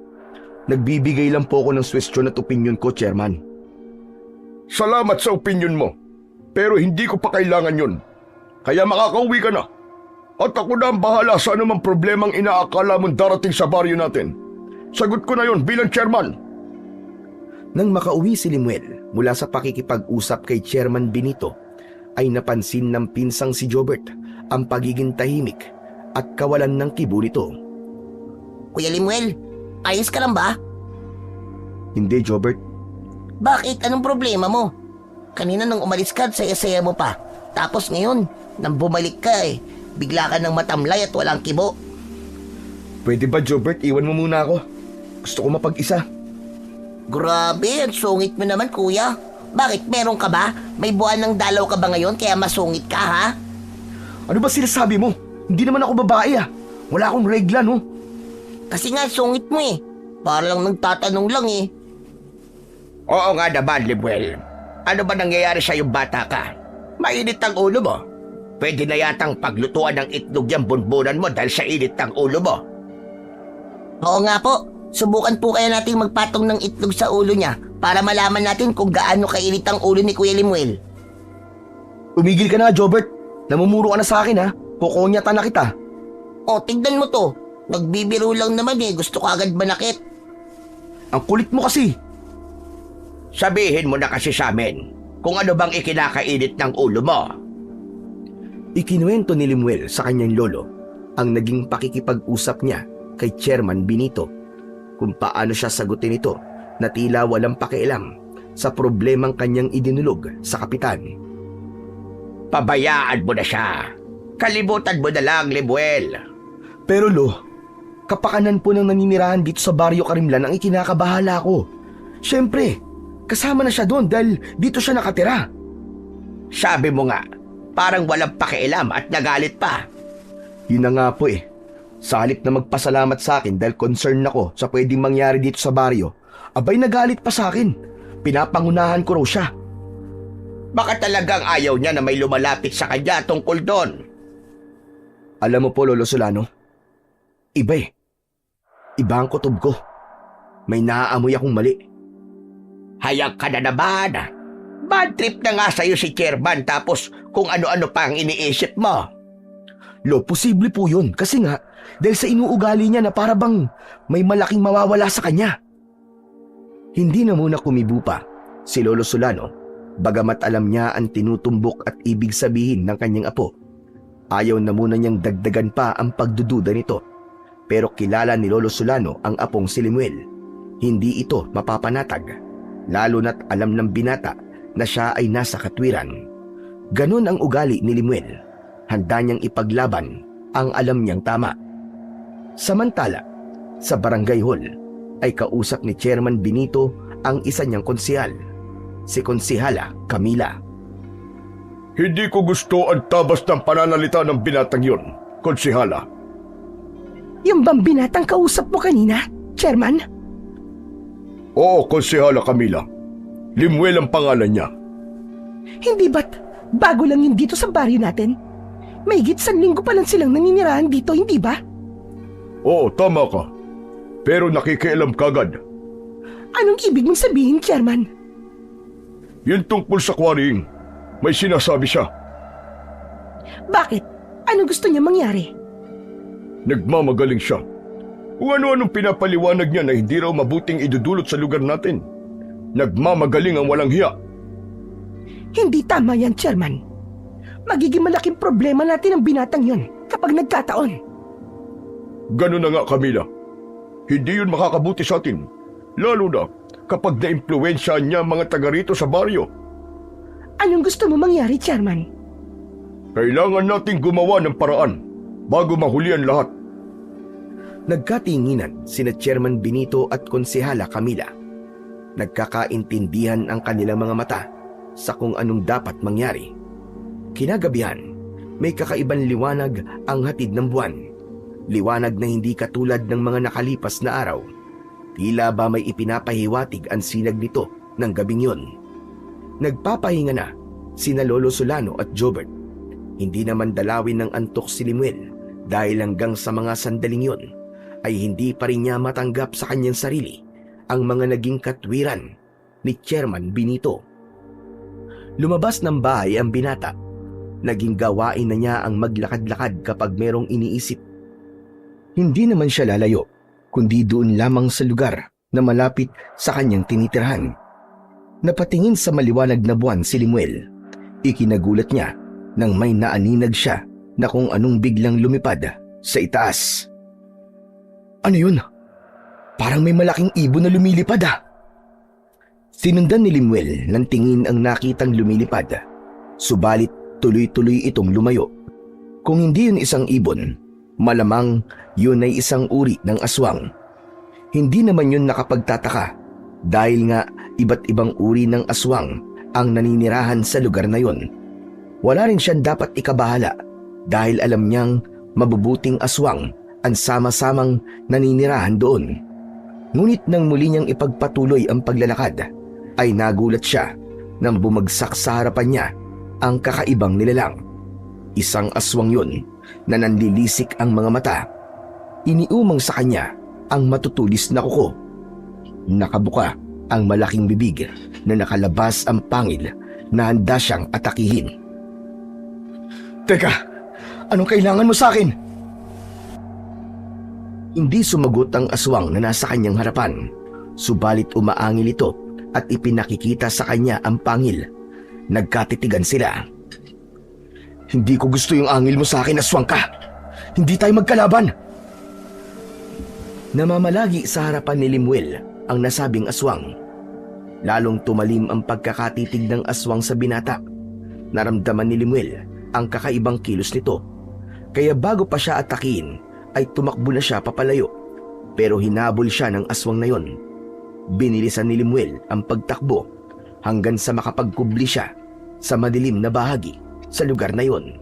Speaker 1: Nagbibigay lang po ako ng suwestyon at opinyon ko, Chairman.
Speaker 4: Salamat sa opinyon mo. Pero hindi ko pa kailangan yun. Kaya makakauwi ka na. At ako na ang bahala sa anumang problemang inaakala mong darating sa baryo natin. Sagot ko na yun bilang chairman.
Speaker 1: Nang makauwi si Limuel mula sa pakikipag-usap kay Chairman Benito, ay napansin ng pinsang si Jobert ang pagiging tahimik at kawalan ng kibo nito.
Speaker 3: Kuya Limuel, ayos ka lang ba?
Speaker 1: Hindi, Jobert.
Speaker 3: Bakit? Anong problema mo? Kanina nang umalis ka, saya-saya mo pa. Tapos ngayon, nang bumalik ka bigla ka ng matamlay at walang kibo.
Speaker 1: Pwede ba, Jobert, iwan mo muna ako? Gusto ko mapag-isa.
Speaker 3: Grabe, ang sungit mo naman, kuya. Bakit, meron ka ba? May buwan ng dalaw ka ba ngayon kaya masungit ka, ha?
Speaker 1: Ano ba sinasabi mo? Hindi naman ako babae Wala akong regla, no?
Speaker 3: Kasi nga, sungit mo Para lang nagtatanong lang
Speaker 2: Oo nga naman, Limuel. Ano ba nangyayari sa yung bata ka? Mainit ang ulo mo. Pwede na yatang paglutuan ng itlog yung bunbunan mo dahil sa init ng ulo mo.
Speaker 3: Oo nga po. Subukan po kaya natin magpatong ng itlog sa ulo niya para malaman natin kung gaano kainit ang ulo ni Kuya Limuel.
Speaker 1: Tumigil ka na, Jobert. Namumuro ka na sa akin, Kukonyatan na kita.
Speaker 3: O, tignan mo to. Nagbibiro lang naman Gusto ko agad manakit.
Speaker 1: Ang kulit mo kasi.
Speaker 2: Sabihin mo na kasi sa amin kung ano bang ikinakainit ng ulo mo.
Speaker 1: Ikinuwento ni Limuel sa kanyang lolo ang naging pakikipag-usap niya kay Chairman Benito kung paano siya sagutin ito na tila walang pakialam sa problemang kanyang idinulog sa kapitan.
Speaker 2: Pabayaan mo na siya. Kalimutan mo na lang, Limuel.
Speaker 1: Pero lo, kapakanan po ng naninirahan dito sa Baryo Karimlan ang ikinakabahala ko. Siyempre, kasama na siya doon dahil dito siya nakatira.
Speaker 2: Sabi mo nga, parang walang pakialam at nagalit pa.
Speaker 1: Yun na nga po Sa halip na magpasalamat sa akin dahil concerned ako sa pwedeng mangyari dito sa baryo, abay nagalit pa sa akin. Pinapangunahan ko raw siya.
Speaker 2: Baka talagang ayaw niya na may lumalapit sa kanya tungkol doon.
Speaker 1: Alam mo po, Lolo Solano, iba Iba ang kutob ko. May naaamoy akong mali.
Speaker 2: Hayag ka na naman. Bad trip na nga sa'yo si Chairman tapos kung ano-ano pa ang iniisip mo.
Speaker 1: Lo, posible po yun kasi nga dahil sa inuugali niya na para bang may malaking mawawala sa kanya. Hindi na muna kumibo pa si Lolo Solano bagamat alam niya ang tinutumbok at ibig sabihin ng kanyang apo. Ayaw na muna niyang dagdagan pa ang pagdududa nito. Pero kilala ni Lolo Solano ang apong si Limuel. Hindi ito mapapanatag, lalo na't alam ng binata na siya ay nasa katwiran. Ganon ang ugali ni Limuel. Handa niyang ipaglaban ang alam niyang tama. Samantala, sa barangay hall ay kausap ni Chairman Benito ang isa niyang konsehal, si Konsehala Camila.
Speaker 4: Hindi ko gusto ang tabas ng pananalita ng binatang yun, konsehala.
Speaker 5: Yung bang binatang kausap mo kanina, Chairman?
Speaker 4: Oo, konsehala Camila. Limuel ang pangalan niya.
Speaker 5: Hindi ba't bago lang yun dito sa baryo natin? May higit 1 linggo pa lang silang naninirahan dito, hindi ba?
Speaker 4: Oo, tama ka. Pero nakikialam kagad.
Speaker 5: Anong ibig mong sabihin, Chairman?
Speaker 4: Yun tungkol sa quarrying. May sinasabi siya.
Speaker 5: Bakit? Ano gusto niya mangyari?
Speaker 4: Nagmamagaling siya. Kung ano-anong pinapaliwanag niya na hindi raw mabuting idudulot sa lugar natin. Nagmamagaling ang walang hiya.
Speaker 5: Hindi tama yan, Chairman. Magiging malaking problema natin ang binatang yun kapag nagkataon.
Speaker 4: Ganun na nga, Camila. Hindi yun makakabuti sa atin. Lalo na kapag na-impluwensyahan niya ang mga taga rito sa baryo.
Speaker 5: Anong gusto mo mangyari, Chairman?
Speaker 4: Kailangan nating gumawa ng paraan bago mahuli ang lahat.
Speaker 1: Nagkatinginan sina Chairman Benito at Konsehala Camila. Nagkakaintindihan ang kanilang mga mata sa kung anong dapat mangyari. Kinagabihan, may kakaibang liwanag ang hatid ng buwan. Liwanag na hindi katulad ng mga nakalipas na araw. Tila ba may ipinapahiwatig ang sinag nito ng gabing yun. Nagpapahinga na sina Lolo Solano at Jobert. Hindi naman dalawin ng antok si Limuel dahil hanggang sa mga sandaling yun ay hindi pa rin niya matanggap sa kanyang sarili ang mga naging katwiran ni Chairman Benito. Lumabas ng bahay ang binata. Naging gawain na niya ang maglakad-lakad kapag merong iniisip. Hindi naman siya lalayo, kundi doon lamang sa lugar na malapit sa kanyang tinitirhan. Napatingin sa maliwanag na buwan si Limuel. Ikinagulat niya nang may naaninag siya na kung anong biglang lumipad sa itaas. Ano yun? Parang may malaking ibon na lumilipad ah. Sinundan ni Limuel ng tingin ang nakitang lumilipad. Subalit tuloy-tuloy itong lumayo. Kung hindi yun isang ibon, malamang yun ay isang uri ng aswang. Hindi naman yun nakapagtataka dahil nga iba't ibang uri ng aswang ang naninirahan sa lugar na yun. Wala rin siyang dapat ikabahala dahil alam niyang mabubuting aswang ang sama-samang naninirahan doon. Ngunit nang muli niyang ipagpatuloy ang paglalakad, ay nagulat siya nang bumagsak sa harapan niya ang kakaibang nilalang. Isang aswang yun na nanlilisik ang mga mata. Iniumang sa kanya ang matutulis na kuko. Nakabuka ang malaking bibig na nakalabas ang pangil na handa siyang atakihin. Teka, anong kailangan mo sa akin? Hindi sumagot ang aswang na nasa kanyang harapan, subalit umaangil ito at ipinakikita sa kanya ang pangil. Nagkatitigan sila. Hindi ko gusto yung angil mo sa akin, aswang ka. Hindi tayo magkalaban. Namamalagi sa harapan ni Limuel ang nasabing aswang. Lalong tumalim ang pagkakatitig ng aswang sa binata. Naramdaman ni Limuel ang kakaibang kilos nito. Kaya bago pa siya atakihin, ay tumakbo na siya papalayo. Pero hinabol siya ng aswang na yon. Binilisan ni Limuel ang pagtakbo hanggang sa makapagkubli siya sa madilim na bahagi sa lugar na yon.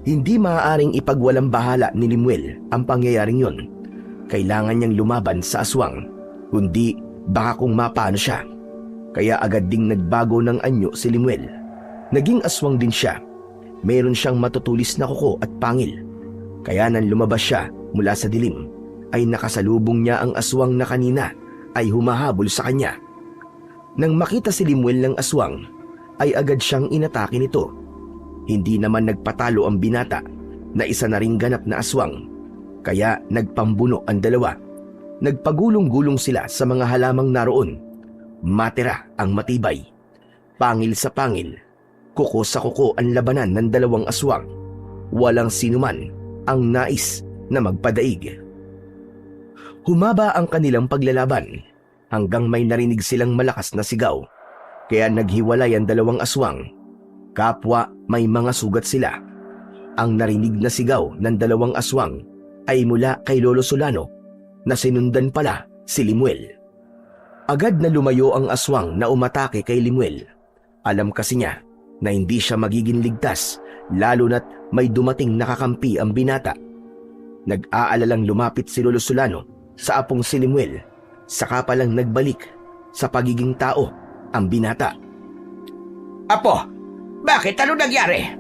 Speaker 1: Hindi maaaring ipagwalang bahala ni Limuel ang pangyayaring yon. Kailangan niyang lumaban sa aswang, kundi baka kung mapaano siya. Kaya agad ding nagbago ng anyo si Limuel. Naging aswang din siya. Meron siyang matutulis na kuko at pangil. Kaya nang lumabas siya mula sa dilim, ay nakasalubong niya ang aswang na kanina ay humahabol sa kanya. Nang makita si Limuel ng aswang, ay agad siyang inatake nito. Hindi naman nagpatalo ang binata na isa na ring ganap na aswang. Kaya nagpambuno ang dalawa. Nagpagulong-gulong sila sa mga halamang naroon. Matira ang matibay. Pangil sa pangil. Kuko sa kuko ang labanan ng dalawang aswang. Walang sinuman ang nais na magpadaig. Humaba ang kanilang paglalaban hanggang may narinig silang malakas na sigaw. Kaya naghiwalay ang dalawang aswang. Kapwa may mga sugat sila. Ang narinig na sigaw ng dalawang aswang ay mula kay Lolo Solano na sinundan pala si Limuel. Agad na lumayo ang aswang na umatake kay Limuel. Alam kasi niya na hindi siya magiging ligtas lalo na't may dumating nakakampi ang binata. Nag-aalalang lumapit si Lolo Solano sa apong si Limuel, saka palang nagbalik sa pagiging tao ang binata.
Speaker 2: Apo, bakit? Ano nangyari?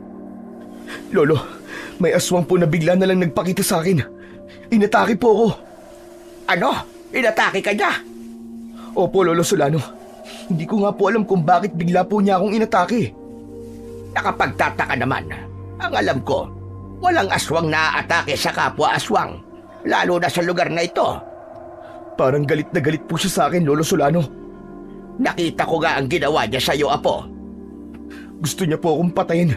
Speaker 1: Lolo, may aswang po na bigla na lang nagpakita sa akin. Inatake po ako.
Speaker 2: Ano? Inatake ka niya?
Speaker 1: Opo, Lolo Solano. Hindi ko nga po alam kung bakit bigla po niya akong inatake.
Speaker 2: Nakapagtataka naman. Ang alam ko, walang aswang na atake sa kapwa aswang, lalo na sa lugar na ito.
Speaker 1: Parang galit na galit po siya sa akin, Lolo Solano.
Speaker 2: Nakita ko nga ang ginawa niya sa iyo, Apo.
Speaker 1: Gusto niya po akong patayin.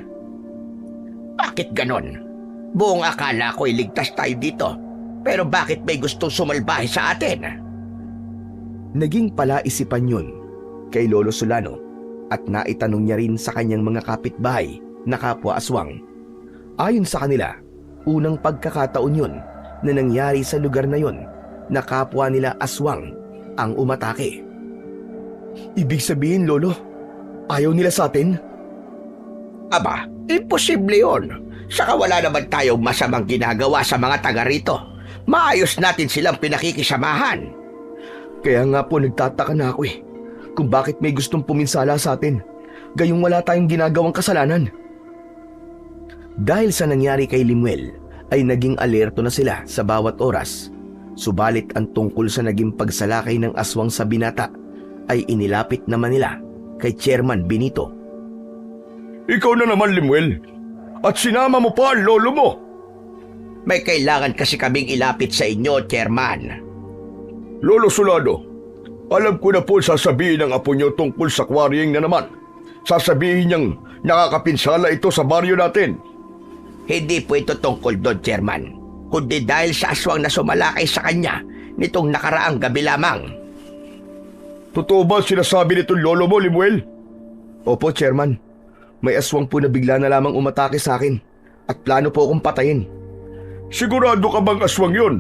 Speaker 2: Bakit ganon? Buong akala ko'y ligtas tayo dito. Pero bakit may gustong sumalbahe sa atin?
Speaker 1: Naging palaisipan yun kay Lolo Solano at naitanong niya rin sa kanyang mga kapitbahay na kapwa aswang. Ayon sa kanila, unang pagkakataon yun na nangyari sa lugar na yun na kapwa nila aswang ang umatake. Ibig sabihin, Lolo, ayaw nila sa atin?
Speaker 2: Aba, imposible yun. Saka wala naman tayong masamang ginagawa sa mga taga rito. Maayos natin silang pinakikisamahan.
Speaker 1: Kaya nga po nagtataka na ako kung bakit may gustong puminsala sa atin, gayong wala tayong ginagawang kasalanan. Dahil sa nangyari kay Limuel, ay naging alerto na sila sa bawat oras. Subalit ang tungkol sa naging pagsalakay ng aswang sa binata ay inilapit naman nila kay Chairman Benito.
Speaker 4: Ikaw na naman, Limuel. At sinama mo pa ang lolo mo.
Speaker 2: May kailangan kasi kaming ilapit sa inyo, Chairman.
Speaker 4: Lolo Solano, alam ko na po sasabihin ng apo niyo tungkol sa quarrying na naman. Sasabihin niyang nakakapinsala ito sa baryo natin.
Speaker 2: Hindi po ito tungkol doon, Chairman, kundi dahil sa aswang na sumalakay sa kanya nitong nakaraang gabi lamang.
Speaker 4: Totoo ba sinasabi nitong lolo mo, Limuel?
Speaker 1: Opo, Chairman. May aswang po na bigla na lamang umatake sa akin at plano po akong patayin.
Speaker 4: Sigurado ka bang aswang yun?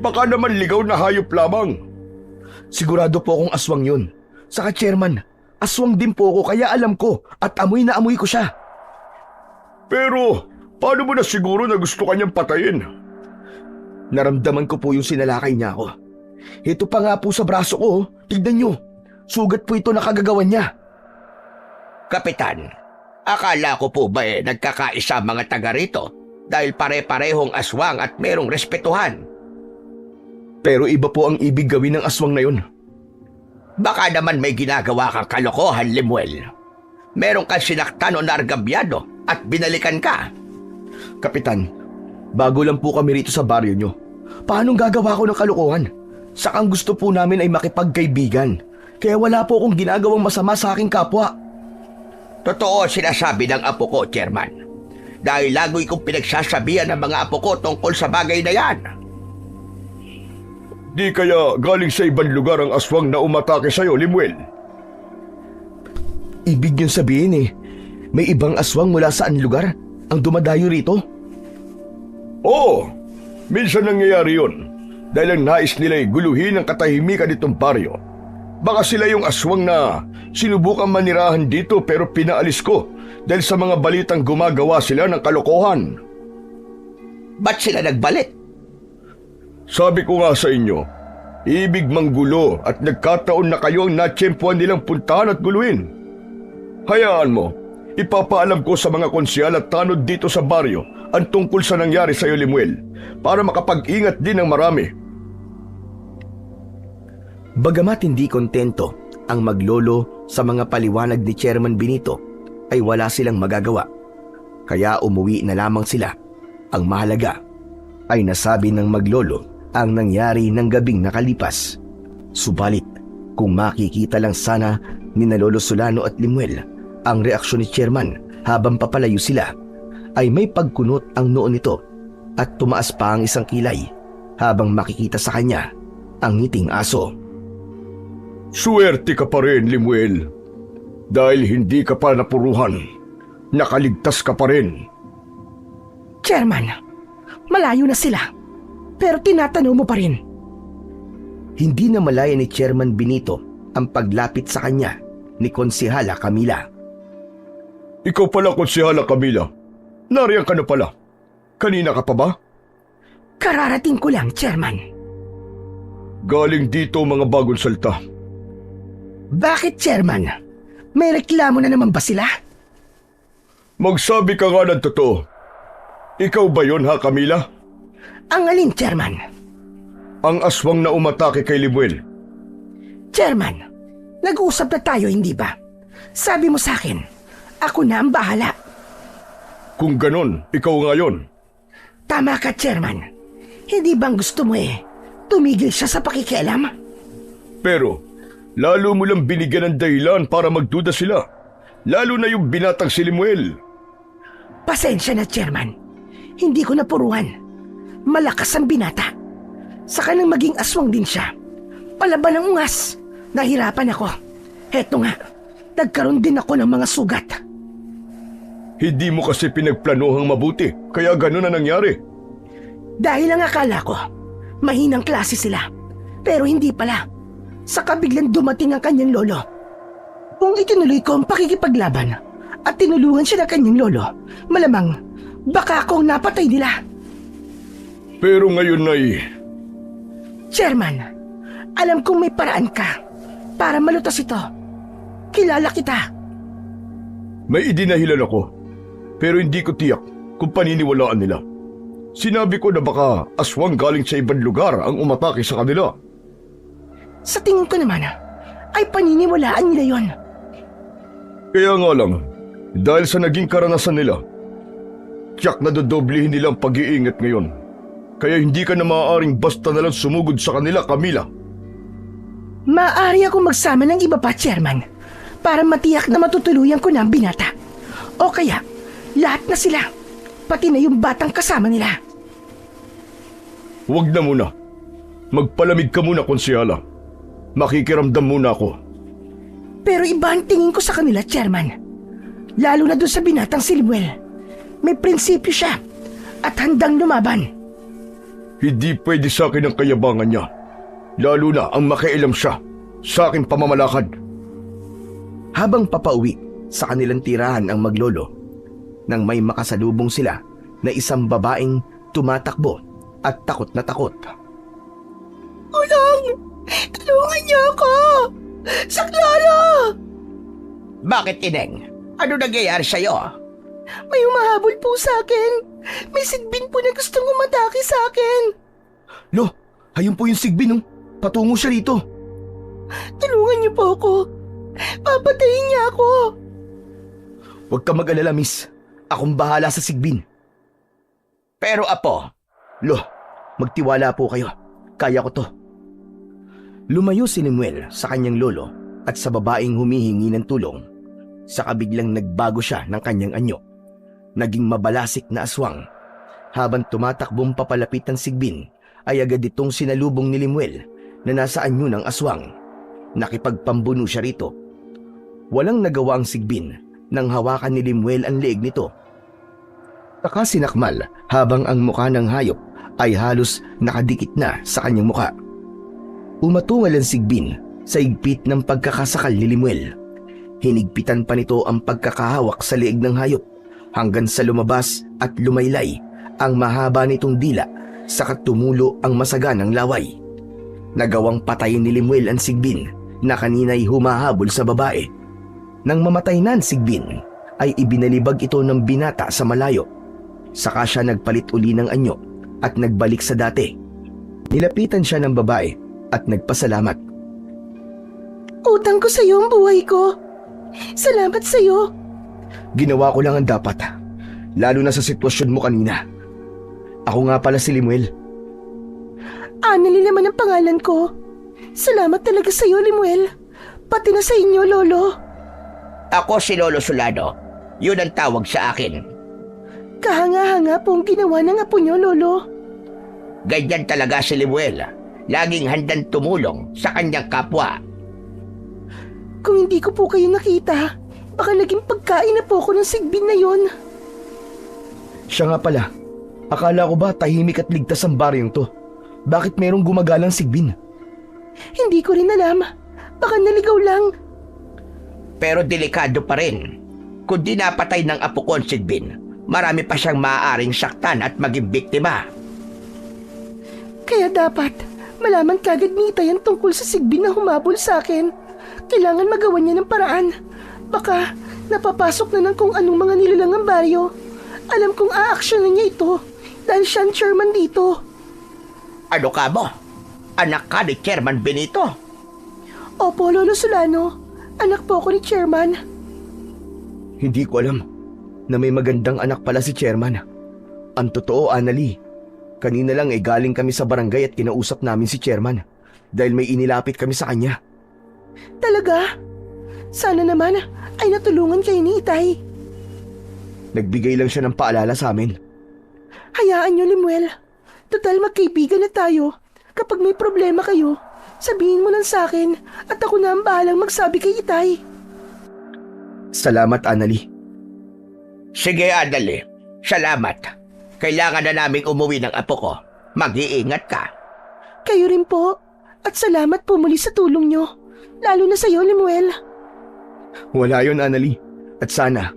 Speaker 4: Baka naman ligaw na hayop lamang.
Speaker 1: Sigurado po akong aswang yun. Saka, Chairman, aswang din po ako kaya alam ko at amoy na amoy ko siya.
Speaker 4: Pero paano mo na siguro na gusto kanyang patayin?
Speaker 1: Naramdaman ko po yung sinalakay niya ako. Ito pa nga po sa braso ko, tignan nyo. Sugat po ito na kagagawan niya.
Speaker 2: Kapitan, akala ko po ba nagkakaisa mga taga rito dahil pare-parehong aswang at merong respetuhan?
Speaker 1: Pero iba po ang ibig gawin ng aswang na yun.
Speaker 2: Baka naman may ginagawa kang kalokohan, Limuel. Meron kang sinaktan o naargabyado at binalikan ka.
Speaker 1: Kapitan, bago lang po kami rito sa baryo nyo. Paanong gagawa ko ng kalokohan? Sakang gusto po namin ay makipagkaibigan. Kaya wala po akong ginagawang masama sa aking kapwa.
Speaker 2: Totoo sinasabi ng apo ko, Chairman. Dahil lagoy kong pinagsasabihan ng mga apo ko tungkol sa bagay na yan.
Speaker 4: Di kaya galing sa ibang lugar ang aswang na umatake sa'yo, Limuel?
Speaker 1: Ibig niyong sabihin may ibang aswang mula saan lugar ang dumadayo rito?
Speaker 4: Oo, minsan nangyayari yun. Dahil ang nais nila'y guluhin ang katahimikan nitong baryo. Baka sila yung aswang na sinubukang manirahan dito pero pinaalis ko dahil sa mga balitang gumagawa sila ng kalokohan.
Speaker 2: Ba't sila nagbalik?
Speaker 4: Sabi ko nga sa inyo, ibig manggulo at nagkataon na kayo ang natsyempuan nilang puntahan at guluhin. Hayaan mo, ipapaalam ko sa mga konsyal at tanod dito sa baryo ang tungkol sa nangyari sa iyo, Limuel, para makapag-ingat din ng marami.
Speaker 1: Bagamat hindi kontento ang maglolo sa mga paliwanag ni Chairman Benito, ay wala silang magagawa. Kaya umuwi na lamang sila. Ang mahalaga ay nasabi ng maglolo ang nangyari ng gabing nakalipas. Subalit, kung makikita lang sana ni Lolo Solano at Limuel ang reaksyon ni Chairman habang papalayo sila, ay may pagkunot ang noo nito at tumaas pa ang isang kilay habang makikita sa kanya ang ngiting aso.
Speaker 4: Suwerte ka pa rin, Limuel. Dahil hindi ka pa napuruhan, nakaligtas ka pa rin.
Speaker 5: Chairman, malayo na sila. Pero tinatanaw mo pa rin.
Speaker 1: Hindi na malaya ni Chairman Benito ang paglapit sa kanya ni Konsehala Camila.
Speaker 4: Ikaw pala, Konsehala Camila. Nariyan ka na pala. Kanina ka pa ba?
Speaker 5: Kararating ko lang, Chairman.
Speaker 4: Galing dito mga bagong salta.
Speaker 5: Bakit, Chairman? May reklamo na naman ba sila?
Speaker 4: Magsabi ka nga ng totoo. Ikaw ba yun, ha, Camila?
Speaker 5: Ang alin, Chairman?
Speaker 4: Ang aswang na umatake kay Limuel.
Speaker 5: Chairman, nag-uusap na tayo, hindi ba? Sabi mo sa akin, ako na ang bahala.
Speaker 4: Kung ganon, ikaw nga yun.
Speaker 5: Tama ka, Chairman. Hindi bang gusto mo tumigil siya sa pakikialam?
Speaker 4: Pero, lalo mo lang binigyan ng dahilan para magduda sila. Lalo na yung binatang si Limuel.
Speaker 5: Pasensya na, Chairman. Hindi ko napuruhan. Malakas ang binata. Saka nang maging aswang din siya. Palaban ng ungas. Nahirapan ako. Heto nga, nagkaroon din ako ng mga sugat.
Speaker 4: Hindi mo kasi pinagplanohang mabuti, kaya ganun na nangyari.
Speaker 5: Dahil ang akala ko, mahinang klase sila. Pero hindi pala. Saka biglang dumating ang kanyang lolo. Kung itinuloy ko ang pakikipaglaban at tinulungan siya ng kanyang lolo, malamang baka ako ang napatay nila.
Speaker 4: Pero ngayon ay...
Speaker 5: Chairman, alam kong may paraan ka para malutas ito. Kilala kita.
Speaker 4: May idinahilan ako, pero hindi ko tiyak kung paniniwalaan nila. Sinabi ko na baka aswang galing sa ibang lugar ang umatake sa kanila.
Speaker 5: Sa tingin ko naman, ay paniniwalaan nila yon.
Speaker 4: Kaya nga lang, dahil sa naging karanasan nila, tiyak na dodoblihin nila ang pag-iingat ngayon. Kaya hindi ka na maaaring basta nalang sumugod sa kanila, Camila.
Speaker 5: Maaari akong magsama ng iba pa, Chairman, para matiyak na matutuluyan ko na ang binata. O kaya, lahat na sila, pati na yung batang kasama nila.
Speaker 4: Huwag na muna. Magpalamig ka muna, Konsyala. Makikiramdam muna ako.
Speaker 5: Pero iba ang tingin ko sa kanila, Chairman. Lalo na doon sa binatang si Limuel. May prinsipyo siya at handang lumaban.
Speaker 4: Hindi pwede sa akin ang kayabangan niya. Lalo na ang makialam siya sa aking pamamalakad.
Speaker 1: Habang papauwi sa kanilang tirahan ang maglolo, nang may makasalubong sila na isang babaeng tumatakbo at takot na takot.
Speaker 5: Tulong! Tulungan niyo ako! Saklolo!
Speaker 2: Bakit, Ineng? Ano nangyayari sa'yo?
Speaker 5: May humahabol po sa akin. May sigbin po na gustong umatake sa akin.
Speaker 1: Lo, ayun po yung sigbin, oh. Patungo siya rito.
Speaker 5: Tulungan niyo po ako. Papatayin niya ako.
Speaker 1: Huwag ka mag-alala, miss. Akong bahala sa sigbin.
Speaker 2: Pero apo,
Speaker 1: Lo, magtiwala po kayo. Kaya ko to. Lumayo si Limuel sa kanyang lolo at sa babaeng humihingi ng tulong. Saka biglang nagbago siya ng kanyang anyo. Naging mabalasik na aswang. Habang tumatakbong papalapit ng sigbin, ay agad itong sinalubong ni Limuel na nasa anyo ng aswang. Nakipagpambuno siya rito. Walang nagawa ang sigbin nang hawakan ni Limuel ang leeg nito. Saka sinakmal habang ang mukha ng hayop ay halos nakadikit na sa kanyang mukha. Umatungal ang sigbin sa higpit ng pagkakasakal ni Limuel. Hinigpitan pa nito ang pagkakahawak sa leeg ng hayop hanggang sa lumabas at lumaylay ang mahaba nitong dila saka tumulo ang masaganang laway. Nagawang patayin ni Limuel ang sigbin na kanina'y humahabol sa babae. Nang mamatay na ang sigbin, ay ibinalibag ito ng binata sa malayo. Saka siya nagpalit uli ng anyo at nagbalik sa dati. Nilapitan siya ng babae at nagpasalamat.
Speaker 5: Utang ko sa iyo ang buhay ko. Salamat sa iyo.
Speaker 1: Ginawa ko lang ang dapat, lalo na sa sitwasyon mo kanina. Ako nga pala si Limuel.
Speaker 5: Annalyn naman ang pangalan ko. Salamat talaga sa iyo, Limuel. Pati na sa inyo, Lolo.
Speaker 2: ako si Lolo Solano. Yun ang tawag sa akin.
Speaker 5: Kahanga-hanga po ang ginawa ng apo niyo, Lolo.
Speaker 2: Ganyan talaga si Limuel. Laging handang tumulong sa kanyang kapwa.
Speaker 5: Kung hindi ko po kayo nakita, baka naging pagkain na po ako ng sigbin na yon.
Speaker 1: Siya nga pala. Akala ko ba tahimik at ligtas ang baryong to? Bakit merong gumagalang sigbin?
Speaker 5: Hindi ko rin alam. Baka naligaw lang.
Speaker 2: Pero delikado pa rin. Kung di napatay ng apo ko ang sigbin, marami pa siyang maaaring saktan at maging biktima.
Speaker 5: Kaya dapat malaman kagad ni Itay ang tungkol sa sigbin na humabol sa akin. Kailangan magawa niya ng paraan. Baka napapasok na ng kung anong mga nilalang ang baryo. Alam kong aaksyonan niya ito dahil siya ang chairman dito.
Speaker 2: Ano ka mo? Anak ka ni Chairman Benito?
Speaker 5: Opo, Lolo Solano. Anak po ako ni Chairman.
Speaker 1: Hindi ko alam na may magandang anak pala si Chairman. Ang totoo, Annalie, kanina lang galing kami sa barangay at kinausap namin si Chairman dahil may inilapit kami sa kanya.
Speaker 5: Talaga? Sana naman ay natulungan kayo ni Itay.
Speaker 1: Nagbigay lang siya ng paalala sa amin.
Speaker 5: Hayaan niyo, Limuel. Total magkaibigan na tayo. Kapag may problema kayo, sabihin mo lang sa akin at ako na ang bahalang magsabi kay Itay.
Speaker 1: Salamat, Annalie.
Speaker 2: Sige, Annalie. Salamat. Kailangan na naming umuwi ng apo ko. Mag-iingat ka.
Speaker 5: Kayo rin po. At salamat po muli sa tulong niyo. Lalo na sa iyo, Limuel.
Speaker 1: Wala yun, Annalie. At sana,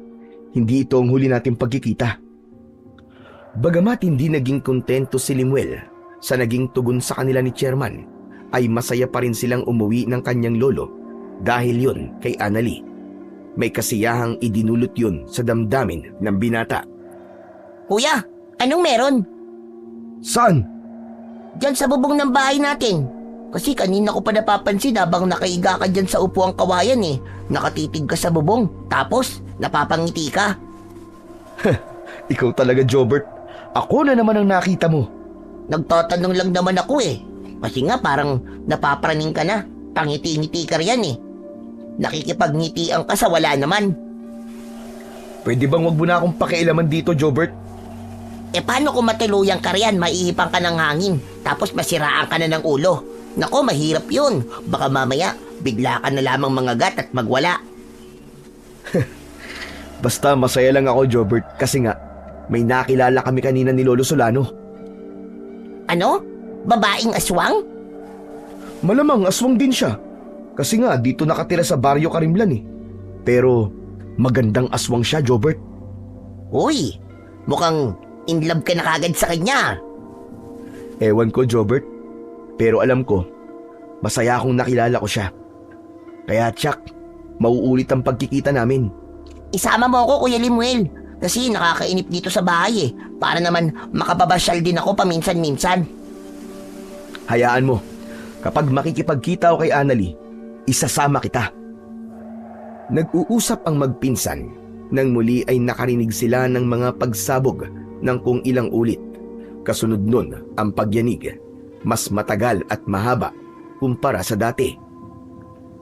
Speaker 1: hindi ito ang huli nating pagkikita. Bagamat hindi naging kontento si Limuel sa naging tugon sa kanila ni Chairman, ay masaya pa rin silang umuwi ng kanyang lolo dahil yun kay Annalie. May kasiyahang idinulot yun sa damdamin ng binata.
Speaker 3: Kuya, anong meron?
Speaker 1: Saan?
Speaker 3: Diyan sa bubong ng bahay natin. Kasi kanina ko pa napapansin habang nakaiga ka dyan sa upuang kawayan eh. Nakatitig ka sa bubong, tapos napapangiti ka.
Speaker 1: Ikaw talaga, Jobert. Ako na naman ang nakita mo.
Speaker 3: Nagtatanong lang naman ako eh. Kasi nga parang napapraning ka na. Pangiti-ngiti ka riyan eh. Nakikipagnitian ka sa wala naman.
Speaker 1: Pwede bang wag mo na akong pakialaman dito, Jobert?
Speaker 3: Eh paano kung matuluyang ka riyan, maiipang ka ng hangin, tapos masiraan ka na ng ulo? Nako, mahirap yun. Baka mamaya, bigla ka na lamang mangagat at magwala.
Speaker 1: Basta masaya lang ako, Jobert, kasi nga, may nakilala kami kanina ni Lolo Solano.
Speaker 3: Ano? Babaeng aswang?
Speaker 1: Malamang aswang din siya. Kasi nga, dito nakatira sa Baryo Karimlan eh. Pero, magandang aswang siya, Jobert.
Speaker 3: Uy, mukhang in love ka na kagad sa kanya.
Speaker 1: Ewan ko, Jobert. Pero alam ko, masaya akong nakilala ko siya. Kaya tsak, mauulit ang pagkikita namin.
Speaker 3: Isama mo ako, Kuya Limuel. Kasi nakakainip dito sa bahay eh. Para naman makababasyal din ako paminsan-minsan.
Speaker 1: Hayaan mo, kapag makikipagkita ako kay Annalie, isasama kita. Nag-uusap ang magpinsan nang muli ay nakarinig sila ng mga pagsabog ng kung ilang ulit. Kasunod nun ang pagyanig, mas matagal at mahaba kumpara sa dati.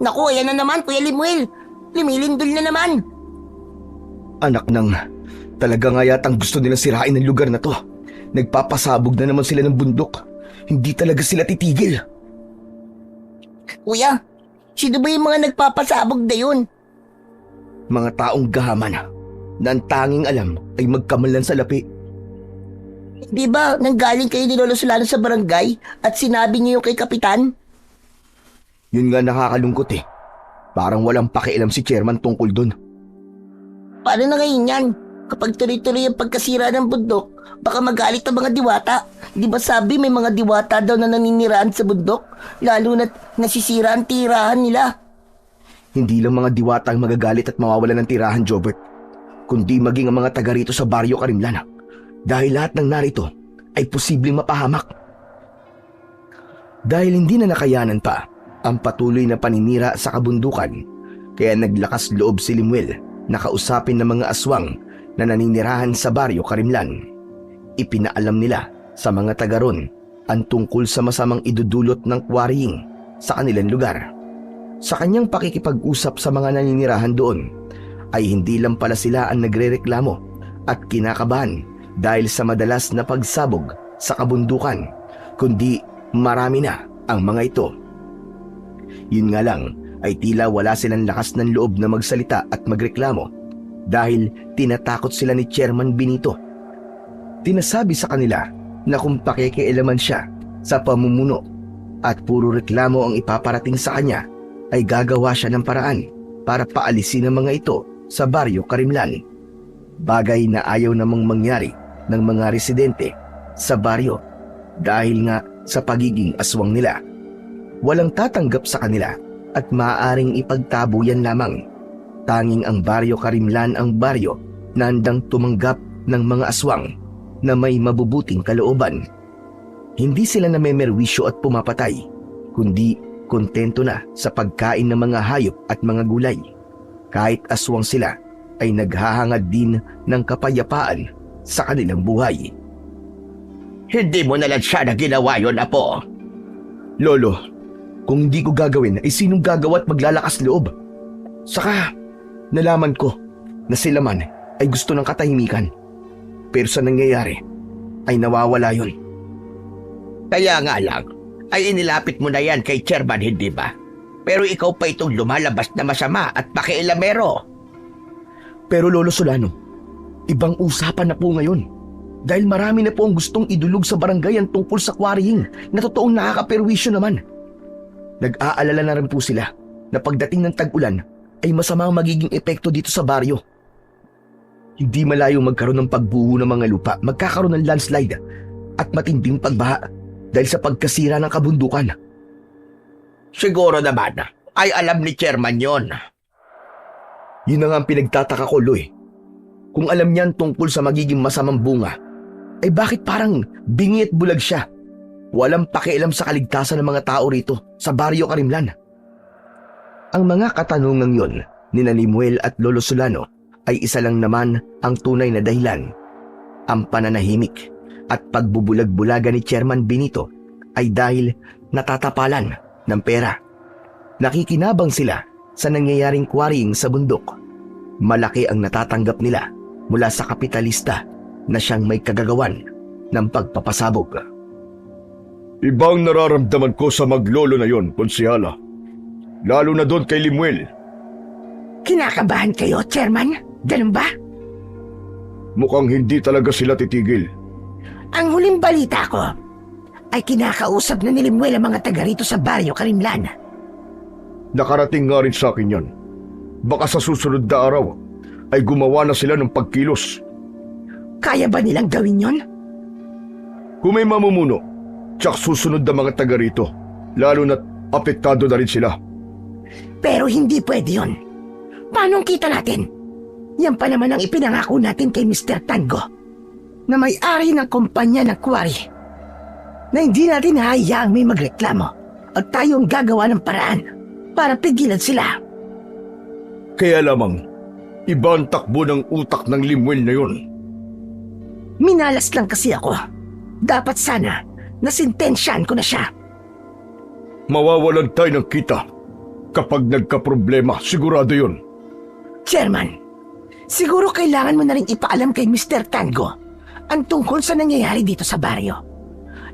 Speaker 3: Naku, ayan na naman, Kuya Limuel. Lumilindol na naman.
Speaker 1: Anak ng, talaga nga yatang gusto nilang sirain ang lugar na to. Nagpapasabog na naman sila ng bundok. Hindi talaga sila titigil.
Speaker 3: Kuya, sino ba yung mga nagpapasabog na yun?
Speaker 1: Mga taong gahaman na ang tanging alam ay magkamalan sa lapi.
Speaker 3: Di ba nanggaling kayo ni Lolo Solano sa barangay at sinabi niyo yung kay Kapitan?
Speaker 1: Yun nga nakakalungkot eh. Parang walang pakialam si Chairman tungkol dun.
Speaker 3: Paano na ngayon yan? Kapag tuloy-tuloy ang pagkasira ng bundok, baka magalit ang mga diwata. Di ba sabi may mga diwata daw na naniniraan sa bundok? Lalo na't nasisira ang tirahan nila.
Speaker 1: Hindi lang mga diwata ang magagalit at mawawalan ng tirahan, Jobert, kundi maging ang mga taga rito sa Baryo Karimlan. Dahil lahat ng narito ay posibleng mapahamak. Dahil hindi na nakayanan pa ang patuloy na paninira sa kabundukan, kaya naglakas loob si Limuel na kausapin ng mga aswang na naninirahan sa Baryo Karimlan. Ipinaalam nila sa mga taga ron ang tungkol sa masamang idudulot ng quarrying sa kanilang lugar. Sa kanyang pakikipag-usap sa mga naninirahan doon, ay hindi lang pala sila ang nagrereklamo at kinakabahan dahil sa madalas na pagsabog sa kabundukan, kundi marami na ang mga ito. Yun nga lang ay tila wala silang lakas ng loob na magsalita at magreklamo dahil tinatakot sila ni Chairman Benito. Tinasabi sa kanila na kung pakikialaman siya sa pamumuno at puro reklamo ang ipaparating sa kanya, ay gagawa siya ng paraan para paalisin ang mga ito sa Baryo Karimlan. Bagay na ayaw namang mangyari ng mga residente sa baryo dahil nga sa pagiging aswang nila. Walang tatanggap sa kanila at maaaring ipagtabo yan lamang. Tanging ang Baryo Karimlan ang baryo na handang tumanggap ng mga aswang na may mabubuting kalooban. Hindi sila namemerwisyo at pumapatay, kundi kontento na sa pagkain ng mga hayop at mga gulay. Kahit aswang sila, ay naghahangad din ng kapayapaan sa kanilang buhay.
Speaker 2: Hindi mo na lang siya na ginawa yun, Apo.
Speaker 1: Lolo, kung hindi ko gagawin, ay sinong gagawa at maglalakas loob? Saka, nalaman ko na sila man ay gusto ng katahimikan. Pero sa nangyayari, ay nawawala yun.
Speaker 2: Kaya nga lang, ay inilapit mo na yan kay Chairman, hindi ba? Pero ikaw pa itong lumalabas na masama at pakialamero.
Speaker 1: Pero Lolo Solano, ibang usapan na po ngayon. Dahil marami na po ang gustong idulog sa barangay ang tungkol sa quarrying na totoong nakakaperwisyo naman. Nag-aalala na rin po sila na pagdating ng tag-ulan ay masama ang magiging epekto dito sa baryo. Hindi malayong magkaroon ng pagbuho ng mga lupa, magkakaroon ng landslide at matinding pagbaha dahil sa pagkasira ng kabundukan.
Speaker 2: Siguro naman ay alam ni Chairman yon.
Speaker 1: Yun na nga ang pinagtataka ko, Loy. Kung alam niyan tungkol sa magiging masamang bunga, ay bakit parang bingi at bulag siya? Walang pakialam sa kaligtasan ng mga tao rito sa Baryo Karimlan. Ang mga katanungang yon ni Limuel at Lolo Solano ay isa lang naman ang tunay na dahilan. Ang pananahimik at pagbubulag-bulaga ni Chairman Benito ay dahil natatapalan ng pera. Nakikinabang sila sa nangyayaring quarrying sa bundok. Malaki ang natatanggap nila mula sa kapitalista na siyang may kagagawan ng pagpapasabog.
Speaker 4: Ibang nararamdaman ko sa maglolo na yon, Konsyala. Lalo na doon kay Limuel.
Speaker 5: Kinakabahan kayo, Chairman? Ganun ba?
Speaker 4: Mukhang hindi talaga sila titigil.
Speaker 5: Ang huling balita ko ay kinakausap na ni Limuel ang mga taga rito sa Baryo Karimlan.
Speaker 4: Nakarating nga rin sa akin yan. Baka sa susunod na araw ay gumawa na sila ng pagkilos.
Speaker 5: Kaya ba nilang gawin yon?
Speaker 4: Kung may mamumuno, tsak susunod na mga taga rito, lalo na't apektado na rin sila.
Speaker 5: Pero hindi pwede yon. Paano kita natin? Yan pa naman ang ipinangako natin kay Mr. Tango, na may-ari ng kumpanya ng quarry, na hindi natin hahayaang may magreklamo at tayo ang gagawa ng paraan para pigilan sila.
Speaker 4: Kaya lamang, iba ang takbo ng utak ng Limuel na yon.
Speaker 5: Minalas lang kasi ako. Dapat sana nasintensyahan ko na siya.
Speaker 4: Mawawalan tayo ng kita. Kapag nagka-problema, sigurado yun.
Speaker 5: Chairman, siguro kailangan mo na rin ipaalam kay Mr. Tango ang tungkol sa nangyayari dito sa baryo.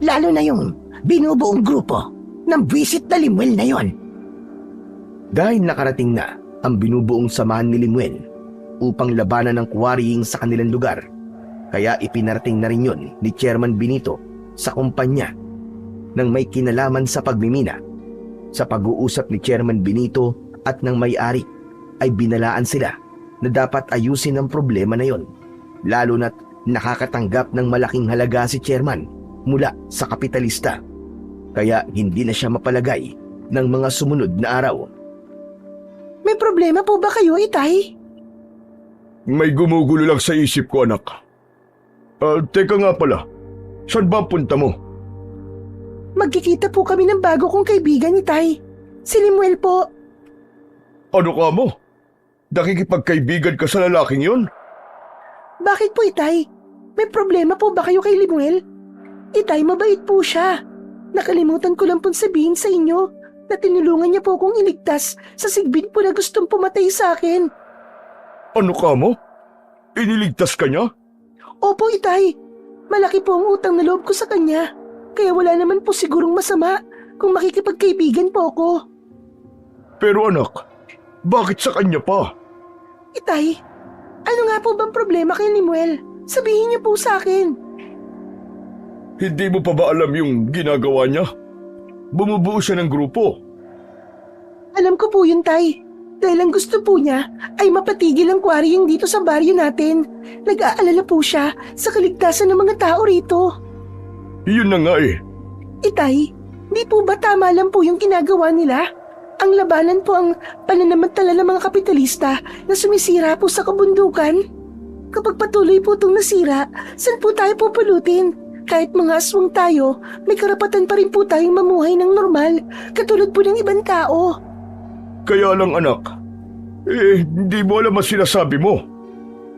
Speaker 5: Lalo na yung binubuong grupo ng buwisit na Limuel na yon.
Speaker 1: Dahil nakarating na ang binubuong samahan ni Limuel upang labanan ng quarrying sa kanilang lugar, kaya ipinarating na rin yun ni Chairman Benito sa kumpanya ng may kinalaman sa pagmimina. Sa pag-uusap ni Chairman Benito at ng may-ari ay binalaan sila na dapat ayusin ang problema na yon, lalo na't nakakatanggap ng malaking halaga si Chairman mula sa kapitalista, kaya hindi na siya mapalagay ng mga sumunod na araw.
Speaker 5: May problema po ba kayo, Itay?
Speaker 4: May gumugulo lang sa isip ko, anak. Teka nga pala, saan ba ang punta mo?
Speaker 5: Magkikita po kami ng bago kong kaibigan, Itay. Si Limuel po.
Speaker 4: Ano ka mo? Nakikipagkaibigan ka sa lalaking yon?
Speaker 5: Bakit po, Itay? May problema po ba kayo kay Limuel? Itay, mabait po siya. Nakalimutan ko lang pong sabihin sa inyo na tinulungan niya po akong iligtas sa sigbin po na gustong pumatay sa akin.
Speaker 4: Ano ka mo? Iniligtas ka niya?
Speaker 5: Opo, Itay. Malaki po ang utang na loob ko sa kanya. Kaya wala naman po sigurong masama kung makikipagkaibigan po ako.
Speaker 4: Pero anak, bakit sa kanya pa?
Speaker 5: Itay, ano nga po bang problema kay Limuel? Sabihin niyo po sa akin.
Speaker 4: Hindi mo pa ba alam yung ginagawa niya? Bumubuo siya ng grupo.
Speaker 5: Alam ko po yun, Tay. Dahil ang gusto po niya ay mapatigil ang quarrying dito sa baryo natin. Nag-aalala po siya sa kaligtasan ng mga tao rito.
Speaker 4: Yun na nga eh.
Speaker 5: Itay, di po ba tama lang po yung ginagawa nila? Ang labanan po ang pananamantala ng mga kapitalista na sumisira po sa kabundukan. Kapag patuloy po itong nasira, saan po tayo pupulutin? Kahit mga aswang tayo, may karapatan pa rin po tayong mamuhay ng normal, katulad po ng ibang tao.
Speaker 4: Kaya lang anak, hindi mo alam ang sinasabi mo.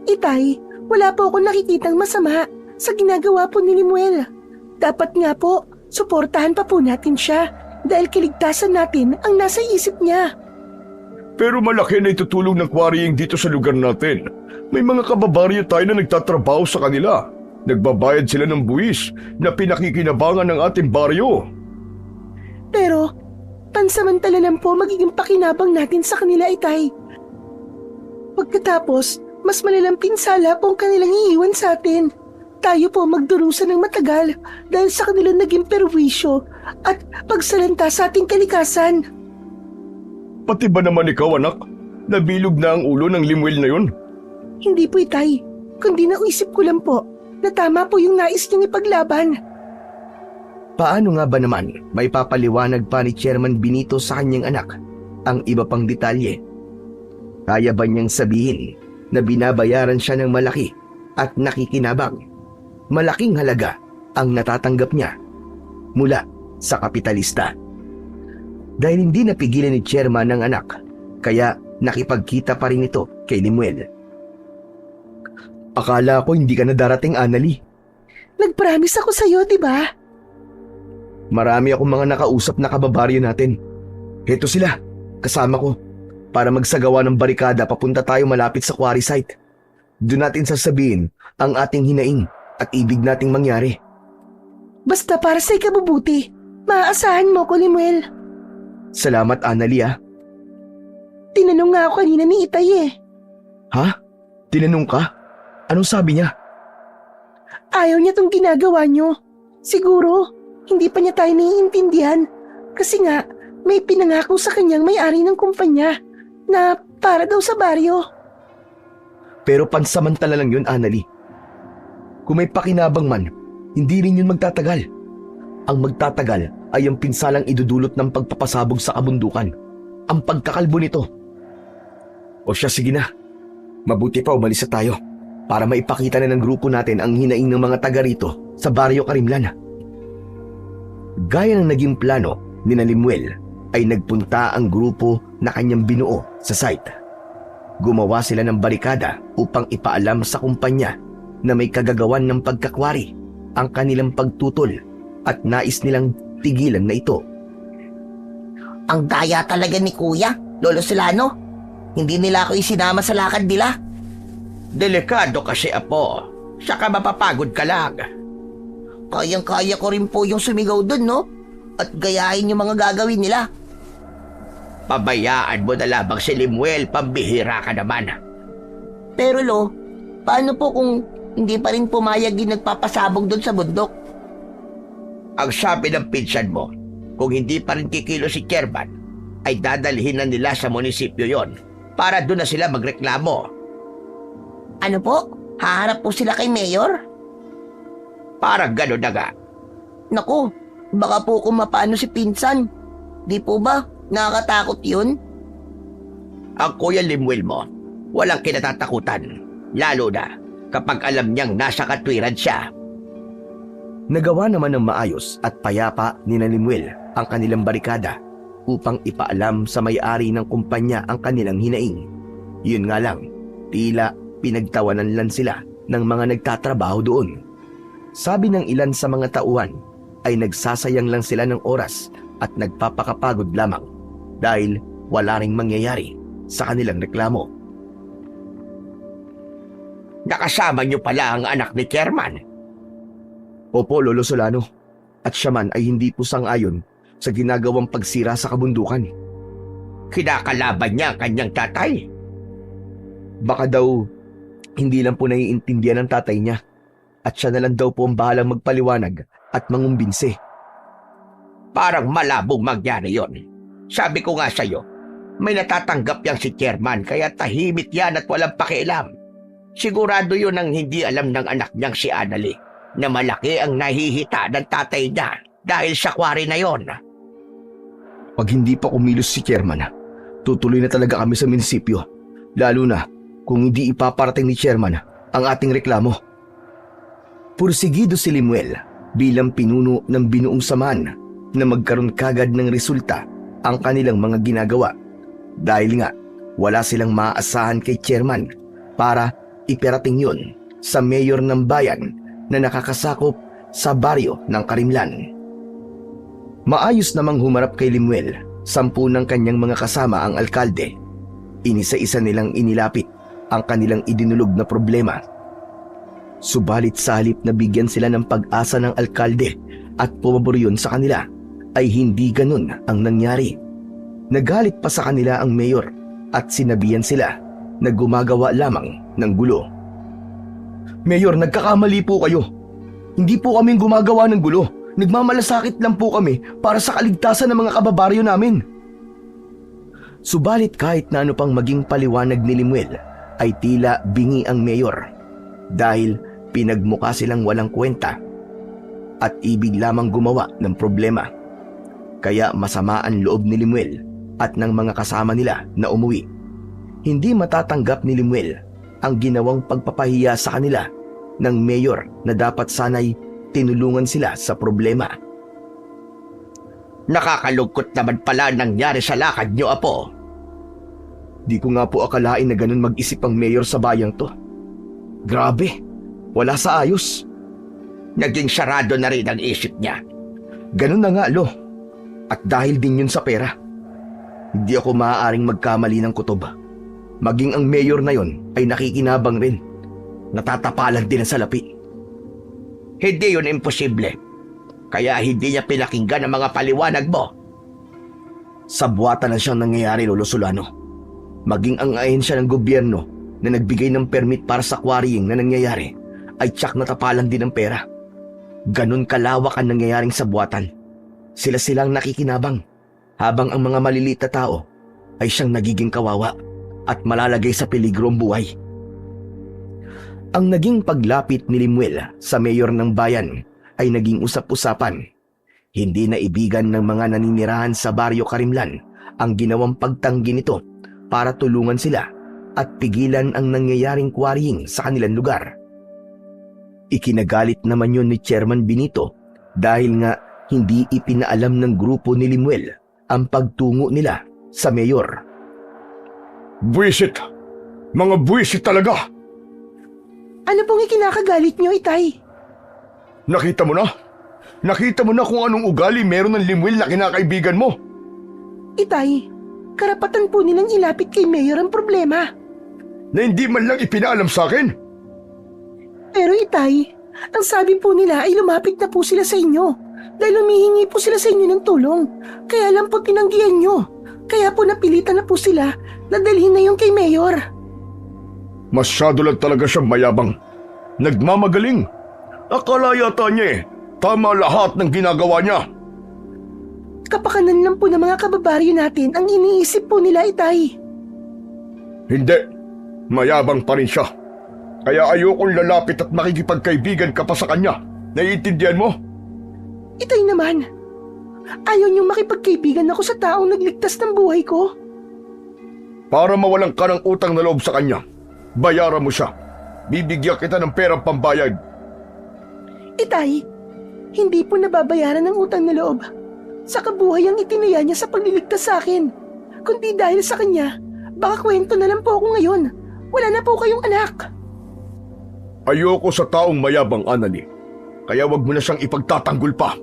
Speaker 5: Itay, wala po akong nakikitang masama sa ginagawa po ni Limuel. Dapat nga po, suportahan pa po natin siya dahil kaligtasan natin ang nasa isip niya.
Speaker 4: Pero malaki na itutulong ng quarrying dito sa lugar natin. May mga kababaryo tayo na nagtatrabaho sa kanila. Nagbabayad sila ng buwis na pinakikinabangan ng ating baryo.
Speaker 5: Pero, pansamantala lang po magiging pakinabang natin sa kanila, Itay. Pagkatapos, mas malalang pinsala po ang kanilang iiwan sa atin. Tayo po magdurusa ng matagal dahil sa kanilang naging perwisyo at pagsalanta sa ating kalikasan.
Speaker 4: Pati ba naman ikaw anak? Nabilog na ang ulo ng Limuel na yun.
Speaker 5: Hindi po, Itay. Kundi naisip ko lang po na tama po yung nais niyang ipaglaban.
Speaker 1: Paano nga ba naman may papaliwanag pa ni Chairman Benito sa kanyang anak ang iba pang detalye? Kaya ba niyang sabihin na binabayaran siya ng malaki at nakikinabang? Malaking halaga ang natatanggap niya mula sa kapitalista. Dahil hindi napigilan ni Chairman ang anak, kaya nakipagkita pa rin ito kay Limuel. Akala ko hindi ka na darating, Annalie.
Speaker 5: Nag-promise ako sa'yo, di ba?
Speaker 1: Marami akong mga nakausap na kababaryo natin. Heto sila, kasama ko, para magsagawa ng barikada papunta tayo malapit sa quarry site. Doon natin sasabihin ang ating hinaing at ibig nating mangyari.
Speaker 5: Basta para sa ikabubuti, maaasahan mo ko, Limuel.
Speaker 1: Salamat, Annalie.
Speaker 5: Tinanong nga ako kanina ni Itay eh.
Speaker 1: Ha? Tinanong ka? Anong sabi niya?
Speaker 5: Ayaw niya tong ginagawa niyo. Siguro, hindi pa niya tayo naiintindihan. Kasi nga, may pinangako sa kanyang may-ari ng kumpanya na para daw sa baryo.
Speaker 1: Pero pansamantala lang yun, Annalie. Kung may pakinabang man, hindi rin yun magtatagal. Ang magtatagal ay ang pinsalang idudulot ng pagpapasabog sa kabundukan. Ang pagkakalbo nito. O siya, sige na. Mabuti pa umalis na tayo para maipakita na ng grupo natin ang hinaing ng mga taga rito sa Baryo Karimlan. Gaya ng naging plano ni Limuel ay nagpunta ang grupo na kanyang binuo sa site. Gumawa sila ng barikada upang ipaalam sa kumpanya na may kagagawan ng pagkakwari ang kanilang pagtutol at nais nilang tigilan na ito.
Speaker 3: Ang daya talaga ni Kuya, Lolo Solano. Hindi nila ako isinama sa lakad nila.
Speaker 2: Delikado kasi, Apo. Saka mapapagod ka lang.
Speaker 3: Kayang-kaya ko rin po yung sumigaw dun, no? At gayahin yung mga gagawin nila.
Speaker 2: Pabayaan mo na lamang si Limuel, pambihira ka naman.
Speaker 3: Pero Lo, paano po kung hindi pa rin pumayag yung nagpapasabog dun sa bundok?
Speaker 2: Ang sabi ng pinsan mo, kung hindi pa rin kikilo si Chairman, ay dadalhin na nila sa munisipyo yon para doon na sila magreklamo.
Speaker 3: Ano po? Haharap po sila kay Mayor?
Speaker 2: Parang gano'n na nga.
Speaker 3: Naku, baka po kung mapano si pinsan. Di po ba? Nakakatakot yun?
Speaker 2: Ang Kuya Limuel mo, walang kinatatakutan. Lalo na kapag alam niyang nasa katwiran siya.
Speaker 1: Nagawa naman ng maayos at payapa ni Limuel ang kanilang barikada upang ipaalam sa may-ari ng kumpanya ang kanilang hinaing. Yun nga lang, tila pinagtawanan lang sila ng mga nagtatrabaho doon. Sabi ng ilan sa mga tauhan ay nagsasayang lang sila ng oras at nagpapakapagod lamang dahil wala ring mangyayari sa kanilang reklamo.
Speaker 2: Nakasama niyo pala ang anak ni Chairman.
Speaker 1: Opo, Lolo Solano, at siya man ay hindi po sang-ayon sa ginagawang pagsira sa kabundukan.
Speaker 2: Kinakalaban niya ang kanyang tatay.
Speaker 1: Baka daw hindi lang po naiintindihan ng tatay niya at siya na lang daw po ang bahalang magpaliwanag at mangumbinse.
Speaker 2: Parang malabong mangyari yon. Sabi ko nga sa'yo, may natatanggap yang si Chairman kaya tahimik yan at walang pakialam. Sigurado yun ang hindi alam ng anak niyang si Annalie na malaki ang nahihita ng tatay niya dahil sa kwari na yon.
Speaker 1: Pag hindi pa kumilos si Chairman, tutuloy na talaga kami sa munisipyo. Lalo na kung hindi ipaparating ni Chairman ang ating reklamo. Pursigido si Limuel bilang pinuno ng binuong samahan na magkaroon kagad ng resulta ang kanilang mga ginagawa. Dahil nga wala silang maaasahan kay Chairman para iparating yun sa mayor ng bayan na nakakasakop sa baryo ng Karimlan. Maayos namang humarap kay Limuel 10 ng kanyang mga kasama ang alkalde. Inisa-isa nilang inilapit ang kanilang idinulog na problema. Subalit sa halip na bigyan sila ng pag-asa ng alkalde at pumabor yun sa kanila, ay hindi ganun ang nangyari. Nagalit pa sa kanila ang mayor at sinabihan sila na gumagawa lamang ng gulo. Mayor, nagkakamali po kayo. Hindi po kaming gumagawa ng gulo. Nagmamalasakit lang po kami para sa kaligtasan ng mga kababaryo namin. Subalit kahit na ano pang maging paliwanag ni Limuel ay tila bingi ang mayor dahil pinagmukha silang walang kwenta at ibig lamang gumawa ng problema. Kaya masama ang loob ni Limuel at ng mga kasama nila na umuwi. Hindi matatanggap ni Limuel ang ginawang pagpapahiya sa kanila ng mayor na dapat sana'y tinulungan sila sa problema.
Speaker 2: Nakakalungkot naman pala ang nangyari sa lakad niyo, Apo.
Speaker 1: Di ko nga po akalain na ganun mag-isip ang mayor sa bayang to. Grabe, wala sa ayos.
Speaker 2: Naging sarado na rin ang isip niya.
Speaker 1: Ganun na nga, Lo. At dahil din yun sa pera, hindi ako maaaring magkamali ng kutob. Maging ang mayor na yon ay nakikinabang rin. Natatapalan din ang salapi.
Speaker 2: Hindi yun imposible. Kaya hindi niya pinakinggan ang mga paliwanag mo.
Speaker 1: Sabwata na siyang nangyayari, Lolo Solano. Maging ang ahensya ng gobyerno na nagbigay ng permit para sa quarrying na nangyayari ay tsak natapalan din ng pera. Ganun kalawak ang nangyayaring sabwatan. Sila-silang nakikinabang habang ang mga maliliit na tao ay siyang nagiging kawawa at malalagay sa peligro ang buhay. Ang naging paglapit ni Limuel sa mayor ng bayan ay naging usap-usapan. Hindi na ibigan ng mga naninirahan sa Baryo Karimlan ang ginawang pagtanggi nito para tulungan sila at pigilan ang nangyayaring quarrying sa kanilang lugar. Ikinagalit naman yun ni Chairman Benito dahil nga hindi ipinaalam ng grupo ni Limuel ang pagtungo nila sa mayor.
Speaker 4: Buwisit! Mga buwisit talaga!
Speaker 5: Ano pong ikinakagalit niyo, Itay?
Speaker 4: Nakita mo na? Nakita mo na kung anong ugali meron ng Limuel na kinakaibigan mo?
Speaker 5: Itay, karapatan po nilang ilapit kay Mayor ang problema.
Speaker 4: Na hindi man lang ipinaalam sa akin?
Speaker 5: Pero Itay, ang sabi po nila ay lumapit na po sila sa inyo dahil humihingi po sila sa inyo ng tulong. Kaya lang po tinanggihan nyo. Kaya po napilitan na po sila na dalhin na yung kay Mayor.
Speaker 4: Masyado lang talaga siyang mayabang. Nagmamagaling. Akala yata niya tama lahat ng ginagawa niya.
Speaker 5: Kapakanan lang po ng mga kababaryo natin ang iniisip po nila, Itay.
Speaker 4: Hindi. Mayabang pa rin siya. Kaya ayokong lalapit at makikipagkaibigan ka pa sa kanya. Naiintindihan mo?
Speaker 5: Itay naman, ayaw niyong makipagkaibigan ako sa taong nagligtas ng buhay ko?
Speaker 4: Para mawalan ka ng utang na loob sa kanya, bayaran mo siya. Bibigyan kita ng perang pambayad.
Speaker 5: Itay, hindi po nababayaran ng utang na loob sa kabuhay ang itinaya niya sa pagliligtas sa akin. Kundi dahil sa kanya, baka kwento na lang po ako ngayon. Wala na po kayong anak.
Speaker 4: Ayoko sa taong mayabang, Annalie. Kaya wag mo na siyang ipagtatanggol pa.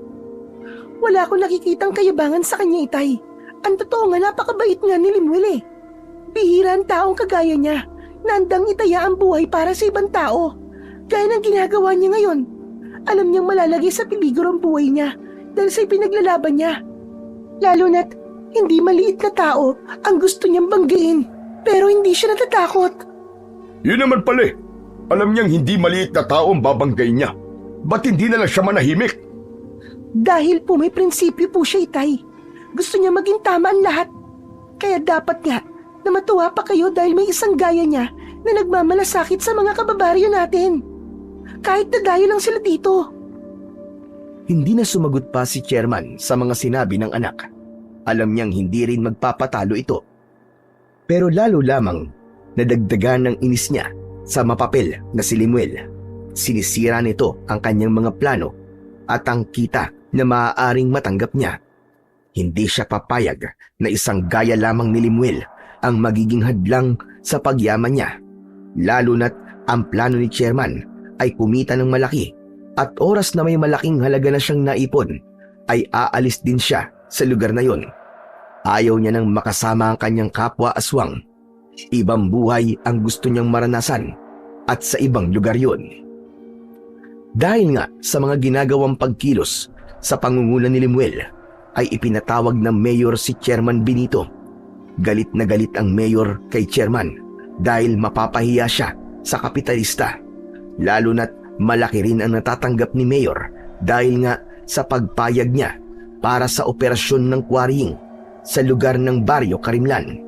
Speaker 5: Wala akong nakikitang kayabangan sa kanya, Itay. Ang totoo nga, napakabait nga ni Limuel eh. Bihira ang taong kagaya niya na handang itaya ang buhay para sa ibang tao. Gaya ng ginagawa niya ngayon. Alam niyang malalagay sa peligro ang buhay niya dahil sa ipinaglalaban niya. Lalo na't hindi maliit na tao ang gusto niyang banggiin, pero hindi siya natatakot.
Speaker 4: Yun naman pala eh. Alam niyang hindi maliit na tao ang babanggain niya. Ba't hindi na lang siya manahimik?
Speaker 5: Dahil po may prinsipyo po siya, Itay. Gusto niya maging tama ang lahat. Kaya dapat nga na matuwa pa kayo dahil may isang gaya niya na nagmamalasakit sa mga kababaryo natin. Kahit nadayo lang sila dito.
Speaker 1: Hindi na sumagot pa si Chairman sa mga sinabi ng anak. Alam niyang hindi rin magpapatalo ito. Pero lalo lamang nadagdagan ng inis niya sa mapapel na si Limuel. Sinisira nito ang kanyang mga plano at ang kita na maaaring matanggap niya. Hindi siya papayag na isang gaya lamang ni Limuel ang magiging hadlang sa pagyaman niya. Lalo na't ang plano ni Chairman ay kumita ng malaki at oras na may malaking halaga na siyang naipon ay aalis din siya sa lugar na yon. Ayaw niya nang makasama ang kanyang kapwa aswang. Ibang buhay ang gusto niyang maranasan at sa ibang lugar yon. Dahil nga sa mga ginagawang pagkilos sa pangunguna ni Limuel ay ipinatawag ng mayor si Chairman Benito. Galit na galit ang mayor kay Chairman dahil mapapahiya siya sa kapitalista. Lalo na't malaki rin ang natatanggap ni mayor dahil nga sa pagpayag niya para sa operasyon ng quarrying sa lugar ng Baryo Karimlan.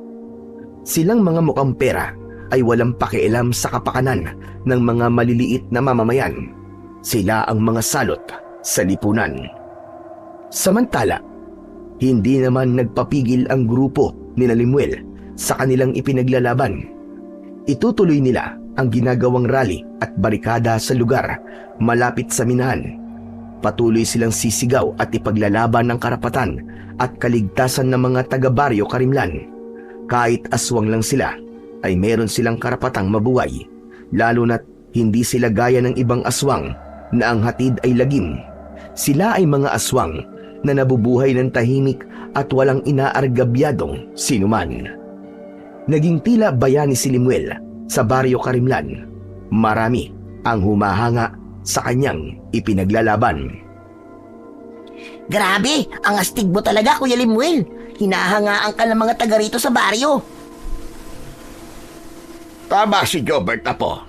Speaker 1: Silang mga mukhang pera ay walang pakialam sa kapakanan ng mga maliliit na mamamayan. Sila ang mga salot sa lipunan. Samantala, hindi naman nagpapigil ang grupo ni Limuel sa kanilang ipinaglalaban. Itutuloy nila ang ginagawang rally at barikada sa lugar malapit sa minahan. Patuloy silang sisigaw at ipaglalaban ng karapatan at kaligtasan ng mga taga-baryo Karimlan. Kahit aswang lang sila, ay meron silang karapatang mabuhay, lalo na't hindi sila gaya ng ibang aswang na ang hatid ay lagim. Sila ay mga aswang na nabubuhay ng tahimik at walang inaargabyadong sinuman. Naging tila bayani si Limuel sa baryo Karimlan. Marami ang humahanga sa kanyang ipinaglalaban.
Speaker 3: Grabe, ang astig mo talaga, Kuya Limuel. Hinahangaan ka ng mga taga rito sa baryo.
Speaker 2: Tama si Jobert, Apo.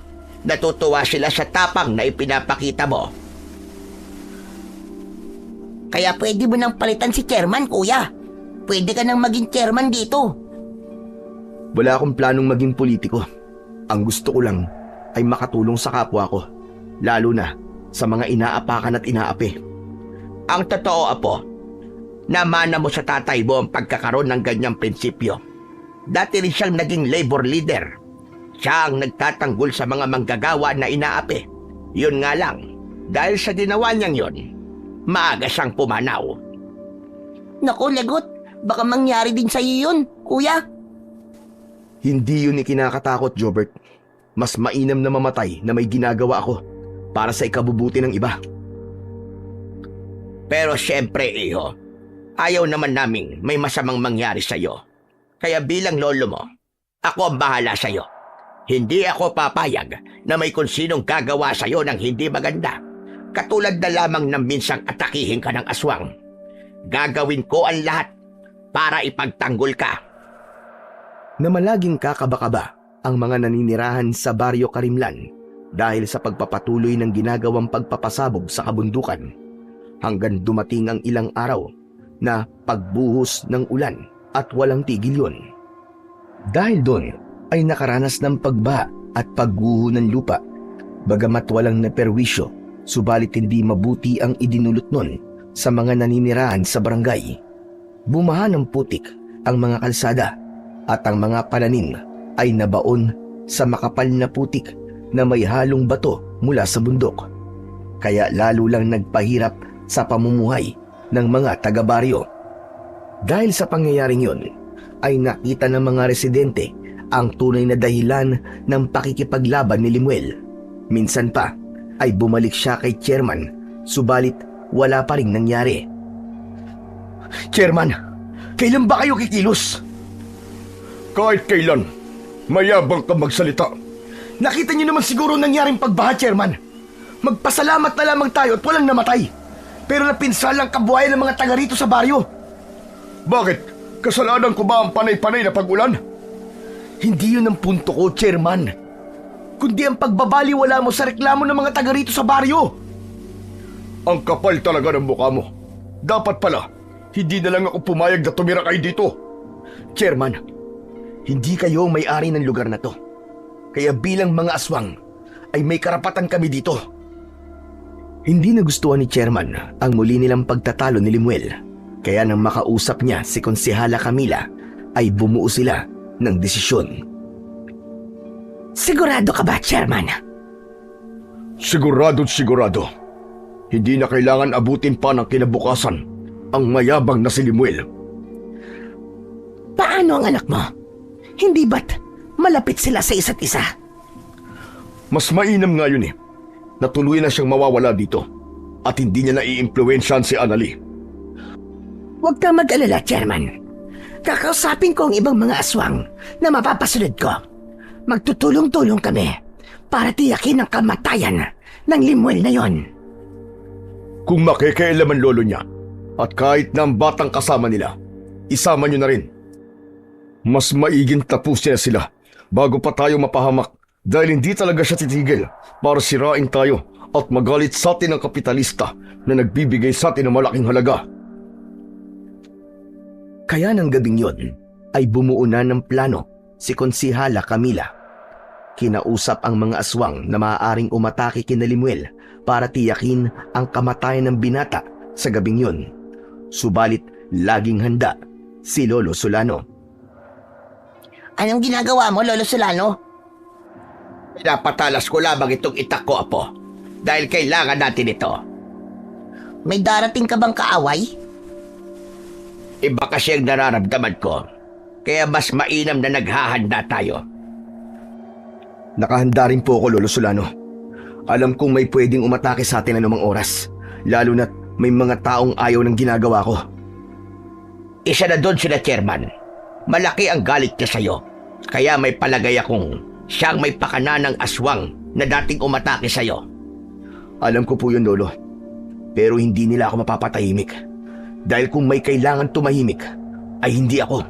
Speaker 2: Natutuwa sila sa tapang na ipinapakita mo.
Speaker 3: Kaya pwede mo nang palitan si chairman, Kuya. Pwede ka nang maging chairman dito.
Speaker 1: Wala akong planong maging politiko. Ang gusto ko lang ay makatulong sa kapwa ko, lalo na sa mga inaapakan at inaapi.
Speaker 2: Ang totoo, Apo, namana mo sa tatay mo ang pagkakaroon ng ganyang prinsipyo. Dati rin siyang naging labor leader. Siya ang nagtatanggol sa mga manggagawa na inaapi. Yun nga lang, dahil sa ginawa niyang yun, maaga siyang pumanaw.
Speaker 3: Naku, lagot. Baka mangyari din sa'yo yun, Kuya.
Speaker 1: Hindi yun ikinakatakot, Jobert. Mas mainam na mamatay na may ginagawa ako para sa ikabubuti ng iba.
Speaker 2: Pero syempre, iho, ayaw naman naming may masamang mangyari sa'yo. Kaya bilang lolo mo, ako ang bahala sa'yo. Hindi ako papayag na may kung sinong gagawa sa'yo ng hindi maganda. Katulad na lamang ng minsang atakihin ka ng aswang. Gagawin ko ang lahat para ipagtanggol ka.
Speaker 1: Na malaging kakaba-kaba ang mga naninirahan sa baryo Karimlan dahil sa pagpapatuloy ng ginagawang pagpapasabog sa kabundukan, hanggang dumating ang ilang araw na pagbuhos ng ulan at walang tigil yun. Dahil doon ay nakaranas ng pagba at pagguho ng lupa. Bagamat walang naperwisyo, subalit hindi mabuti ang idinulot nun sa mga naninirahan sa barangay. Bumaha ng putik ang mga kalsada at ang mga palanin ay nabaon sa makapal na putik na may halong bato mula sa bundok. Kaya lalo lang nagpahirap sa pamumuhay ng mga taga-baryo. Dahil sa pangyayaring yon, ay nakita ng mga residente ang tunay na dahilan ng pakikipaglaban ni Limuel. Minsan pa ay bumalik siya kay chairman, subalit wala pa ring nangyari. Chairman, kailan ba kayo kikilos?
Speaker 4: Kahit kailan, mayabang ka magsalita.
Speaker 1: Nakita niyo naman siguro nangyaring pagbaha, chairman. Magpasalamat na lamang tayo at walang namatay. Pero napinsalang kabuhayan ng mga taga rito sa baryo.
Speaker 4: Bakit? Kasalanan ko ba ang panay-panay na pag-ulan?
Speaker 1: Hindi yun ang punto ko, chairman. Kundi ang pagbabaliwala mo sa reklamo ng mga taga rito sa baryo.
Speaker 4: Ang kapal talaga ng mukha mo. Dapat pala, hindi na lang ako pumayag na tumira kayo dito.
Speaker 1: Chairman, hindi kayo ang may-ari ng lugar na to. Kaya bilang mga aswang, ay may karapatan kami dito. Hindi nagustuhan ni chairman ang muli nilang pagtatalo ni Limuel. Kaya nang makausap niya si Konsehala Camila, ay bumuo sila ng desisyon.
Speaker 5: Sigurado ka ba, chairman?
Speaker 4: Sigurado't sigurado. Hindi na kailangan abutin pa ng kinabukasan ang mayabang na si Limuel.
Speaker 5: Paano ang anak mo? Hindi ba't malapit sila sa isa't isa?
Speaker 4: Mas mainam nga yun eh. Natuloy na siyang mawawala dito at hindi niya naiimpluwensyahan si Annalie.
Speaker 5: Huwag kang mag-alala, chairman. Kakausapin ko ang ibang mga aswang na mapapasunod ko. Magtutulong-tulong kami para tiyakin ang kamatayan ng Limuel na yon.
Speaker 4: Kung makikialaman lolo niya at kahit na ang batang kasama nila, isama niyo na rin. Mas maiging tapusin na sila bago pa tayo mapahamak dahil hindi talaga siya titigil para sirain tayo at magalit sa atin ang kapitalista na nagbibigay sa atin ng malaking halaga.
Speaker 1: Kaya ng gabing yon ay bumuo na ng plano si Konsihala Camila. Kinausap ang mga aswang na maaaring umatake kina Limuel para tiyakin ang kamatayan ng binata sa gabing yun. Subalit laging handa si Lolo Solano.
Speaker 3: Anong ginagawa mo, Lolo Solano?
Speaker 2: Pinapatalas ko lamang itong itak ko, Apo. Dahil kailangan natin ito.
Speaker 3: May darating ka bang kaaway?
Speaker 2: Iba kasi ang nararamdaman ko. Kaya mas mainam na naghahanda tayo.
Speaker 1: Nakahanda rin po ako, Lolo Solano. Alam kong may pwedeng umatake sa atin anumang oras, lalo na't may mga taong ayaw ng ginagawa ko.
Speaker 2: Isa na doon sila, Chairman. Malaki ang galit niya sa'yo. Kaya may palagay akong siyang may pakana ng aswang na dating umatake sa'yo.
Speaker 1: Alam ko po yun, Lolo. Pero hindi nila ako mapapatahimik. Dahil kung may kailangan tumahimik, ay hindi ako,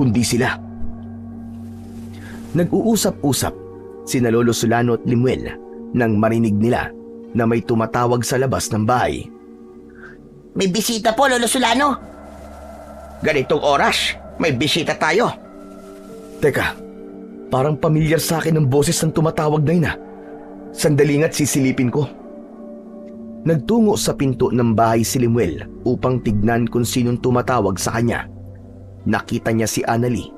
Speaker 1: kundi sila. Nag-uusap-usap sina Lolo Solano at Limuel nang marinig nila na may tumatawag sa labas ng bahay.
Speaker 3: May bisita po, Lolo Solano.
Speaker 2: Ganitong oras, may bisita tayo.
Speaker 1: Teka, parang pamilyar sa akin ang boses ng tumatawag na yun ah. Sandali nga't sisilipin ko. Nagtungo sa pinto ng bahay si Limuel upang tignan kung sinong tumatawag sa kanya. Nakita niya si Annalie.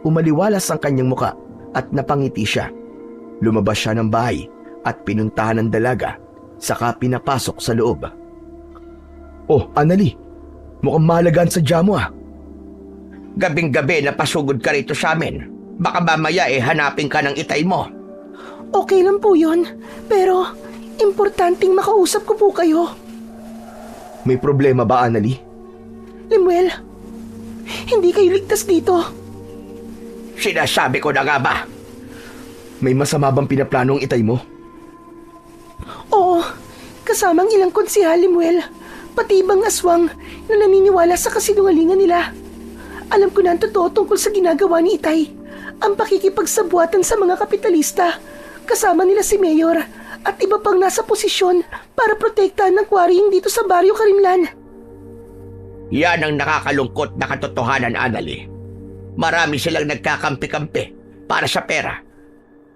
Speaker 1: Umaliwalas ang kanyang muka at napangiti siya. Lumabas siya ng bahay at pinuntahan ng dalaga, saka pinapasok sa loob. Oh, Annalie, mukhang mahalagaan sa mo ah.
Speaker 2: Gabing-gabi na pasugod ka rito sa amin. Baka mamaya hanapin ka ng itay mo.
Speaker 5: Okay lang po yun, pero importanteng makausap ko po kayo.
Speaker 1: May problema ba, Annalie?
Speaker 5: Limuel, hindi kayo ligtas dito.
Speaker 2: Sinasabi ko na nga ba?
Speaker 1: May masama bang pinaplanong itay mo?
Speaker 5: Oo, kasamang ilang konsihal, Limuel. Pati ibang aswang na naniniwala sa kasinungalingan nila. Alam ko na ang totoo tungkol sa ginagawa ni Itay. Ang pakikipagsabuatan sa mga kapitalista. Kasama nila si Mayor at iba pang nasa posisyon para protektahan ng quarrying dito sa Baryo Karimlan.
Speaker 2: Yan ang nakakalungkot na katotohanan, Annalie. Marami silang nagkakampi-kampi para sa pera.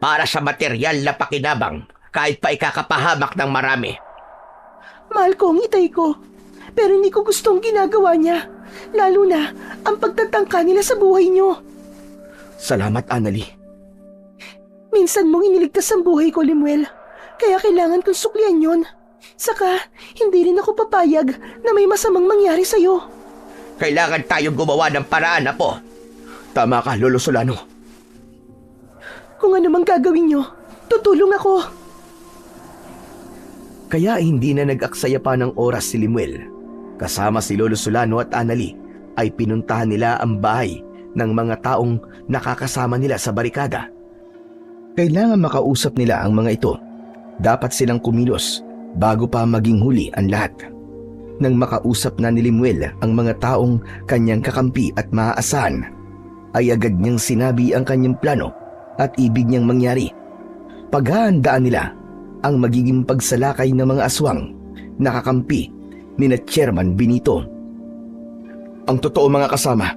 Speaker 2: Para sa material na pakinabang kahit pa ikakapahamak ng marami.
Speaker 5: Mahal ko ang Itay ko, pero hindi ko gustong ginagawa niya. Lalo na ang pagtatangka nila sa buhay niyo.
Speaker 1: Salamat, Annalie.
Speaker 5: Minsan mong iniligtas ang buhay ko, Limuel. Kaya kailangan kong suklian yon. Saka, hindi rin ako papayag na may masamang mangyari sa'yo.
Speaker 2: Kailangan tayong gumawa ng paraan, Apo.
Speaker 1: Tama ka, Lolo Solano.
Speaker 5: Kung ano mang gagawin niyo, tutulong ako.
Speaker 1: Kaya hindi na nag-aksaya pa ng oras si Limuel. Kasama si Lolo Solano at Annalie ay pinuntahan nila ang bahay ng mga taong nakakasama nila sa barikada. Kailangan makausap nila ang mga ito. Dapat silang kumilos bago pa maging huli ang lahat. Nang makausap na ni Limuel ang mga taong kanyang kakampi at maaasahan, ay agad niyang sinabi ang kanyang plano at ibig niyang mangyari. Paghahandaan nila ang magiging pagsalakay ng mga aswang na kakampi ni na Chairman Benito. Ang totoo, mga kasama,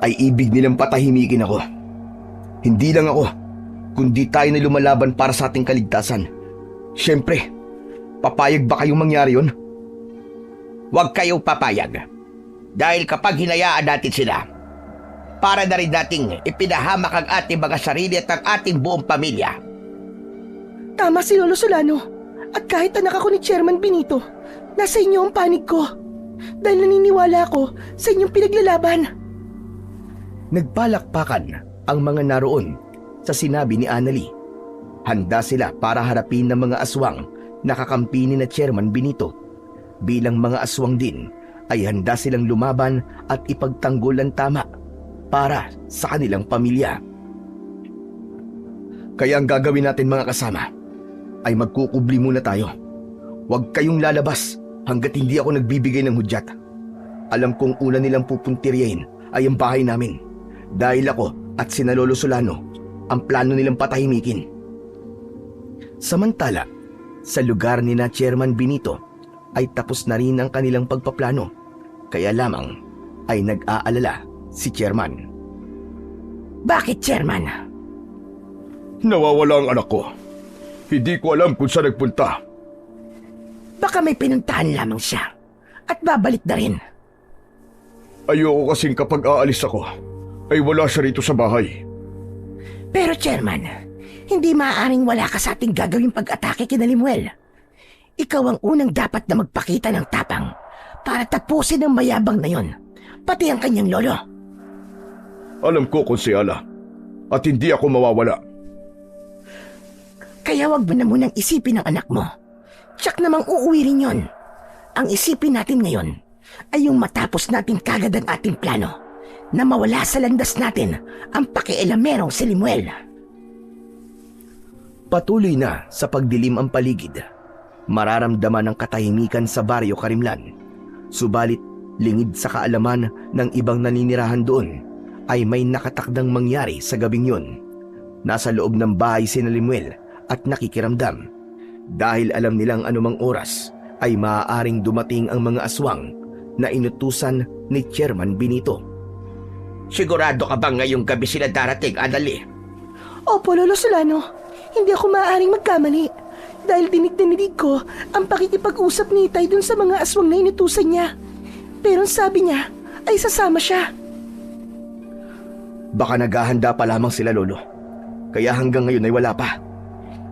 Speaker 1: ay ibig nilang patahimikin ako. Hindi lang ako, kundi tayo na lumalaban para sa ating kaligtasan. Siyempre, papayag ba kayong mangyari yun?
Speaker 2: Huwag kayong papayag. Dahil kapag hinayaan natin sila, para na rin nating ipinahamak ang ating mga sarili at ang ating buong pamilya.
Speaker 5: Tama si Lolo Solano. At kahit anak ako ni Chairman Benito, nasa inyo ang panig ko. Dahil naniniwala ako sa inyong pinaglalaban.
Speaker 1: Nagpalakpakan ang mga naroon sa sinabi ni Annalie. Handa sila para harapin ng mga aswang na kakampi ni na Chairman Benito. Bilang mga aswang din ay handa silang lumaban at ipagtanggol ang tama para sa kanilang pamilya. Kaya ang gagawin natin, mga kasama, ay magkukubli muna tayo. Huwag kayong lalabas hanggat hindi ako nagbibigay ng hudyat. Alam kong una nilang pupuntiryahin ay ang bahay namin. Dahil ako at sina Lolo Solano ang plano nilang patahimikin. Samantala, sa lugar ni na Chairman Benito ay tapos na rin ang kanilang pagpaplano. Kaya lamang ay nag-aalala si Chairman.
Speaker 5: Bakit, Chairman?
Speaker 4: Nawawala ang anak ko. Hindi ko alam kung saan nagpunta.
Speaker 5: Baka may pinuntahan lamang siya at babalik na rin.
Speaker 4: Ayoko kasing kapag aalis ako, ay wala siya rito sa bahay.
Speaker 5: Pero Chairman, hindi maaaring wala ka sa ating gagawing pag-atake kina Limuel. Ikaw ang unang dapat na magpakita ng tapang para tapusin ang mayabang na yon, pati ang kanyang lolo.
Speaker 4: Alam ko, Konsyala, at hindi ako mawawala.
Speaker 5: Kaya wag mo na munang isipin ang anak mo. Tsak namang uuwi rin yon. Ang isipin natin ngayon ay yung matapos natin kagad ang ating plano na mawala sa landas natin ang pakialamerong si Limuel.
Speaker 1: Patuloy na sa pagdilim ang paligid. Mararamdaman ang katahimikan sa baryo Karimlan. Subalit, lingid sa kaalaman ng ibang naninirahan doon ay may nakatakdang mangyari sa gabing yun. Nasa loob ng bahay si Limuel at nakikiramdam dahil alam nilang anumang oras ay maaaring dumating ang mga aswang na inutusan ni Chairman Benito.
Speaker 2: Sigurado ka bang ngayong gabi sila darating, Anali?
Speaker 5: Opo, Lolo Solano. Hindi ako maaaring magkamali. Dahil dinig ko ang pakikipag-usap ni Itay dun sa mga aswang na inutusan niya. Pero ang sabi niya ay sasama siya.
Speaker 1: Baka naghahanda pa lamang sila, Lolo. Kaya hanggang ngayon ay wala pa.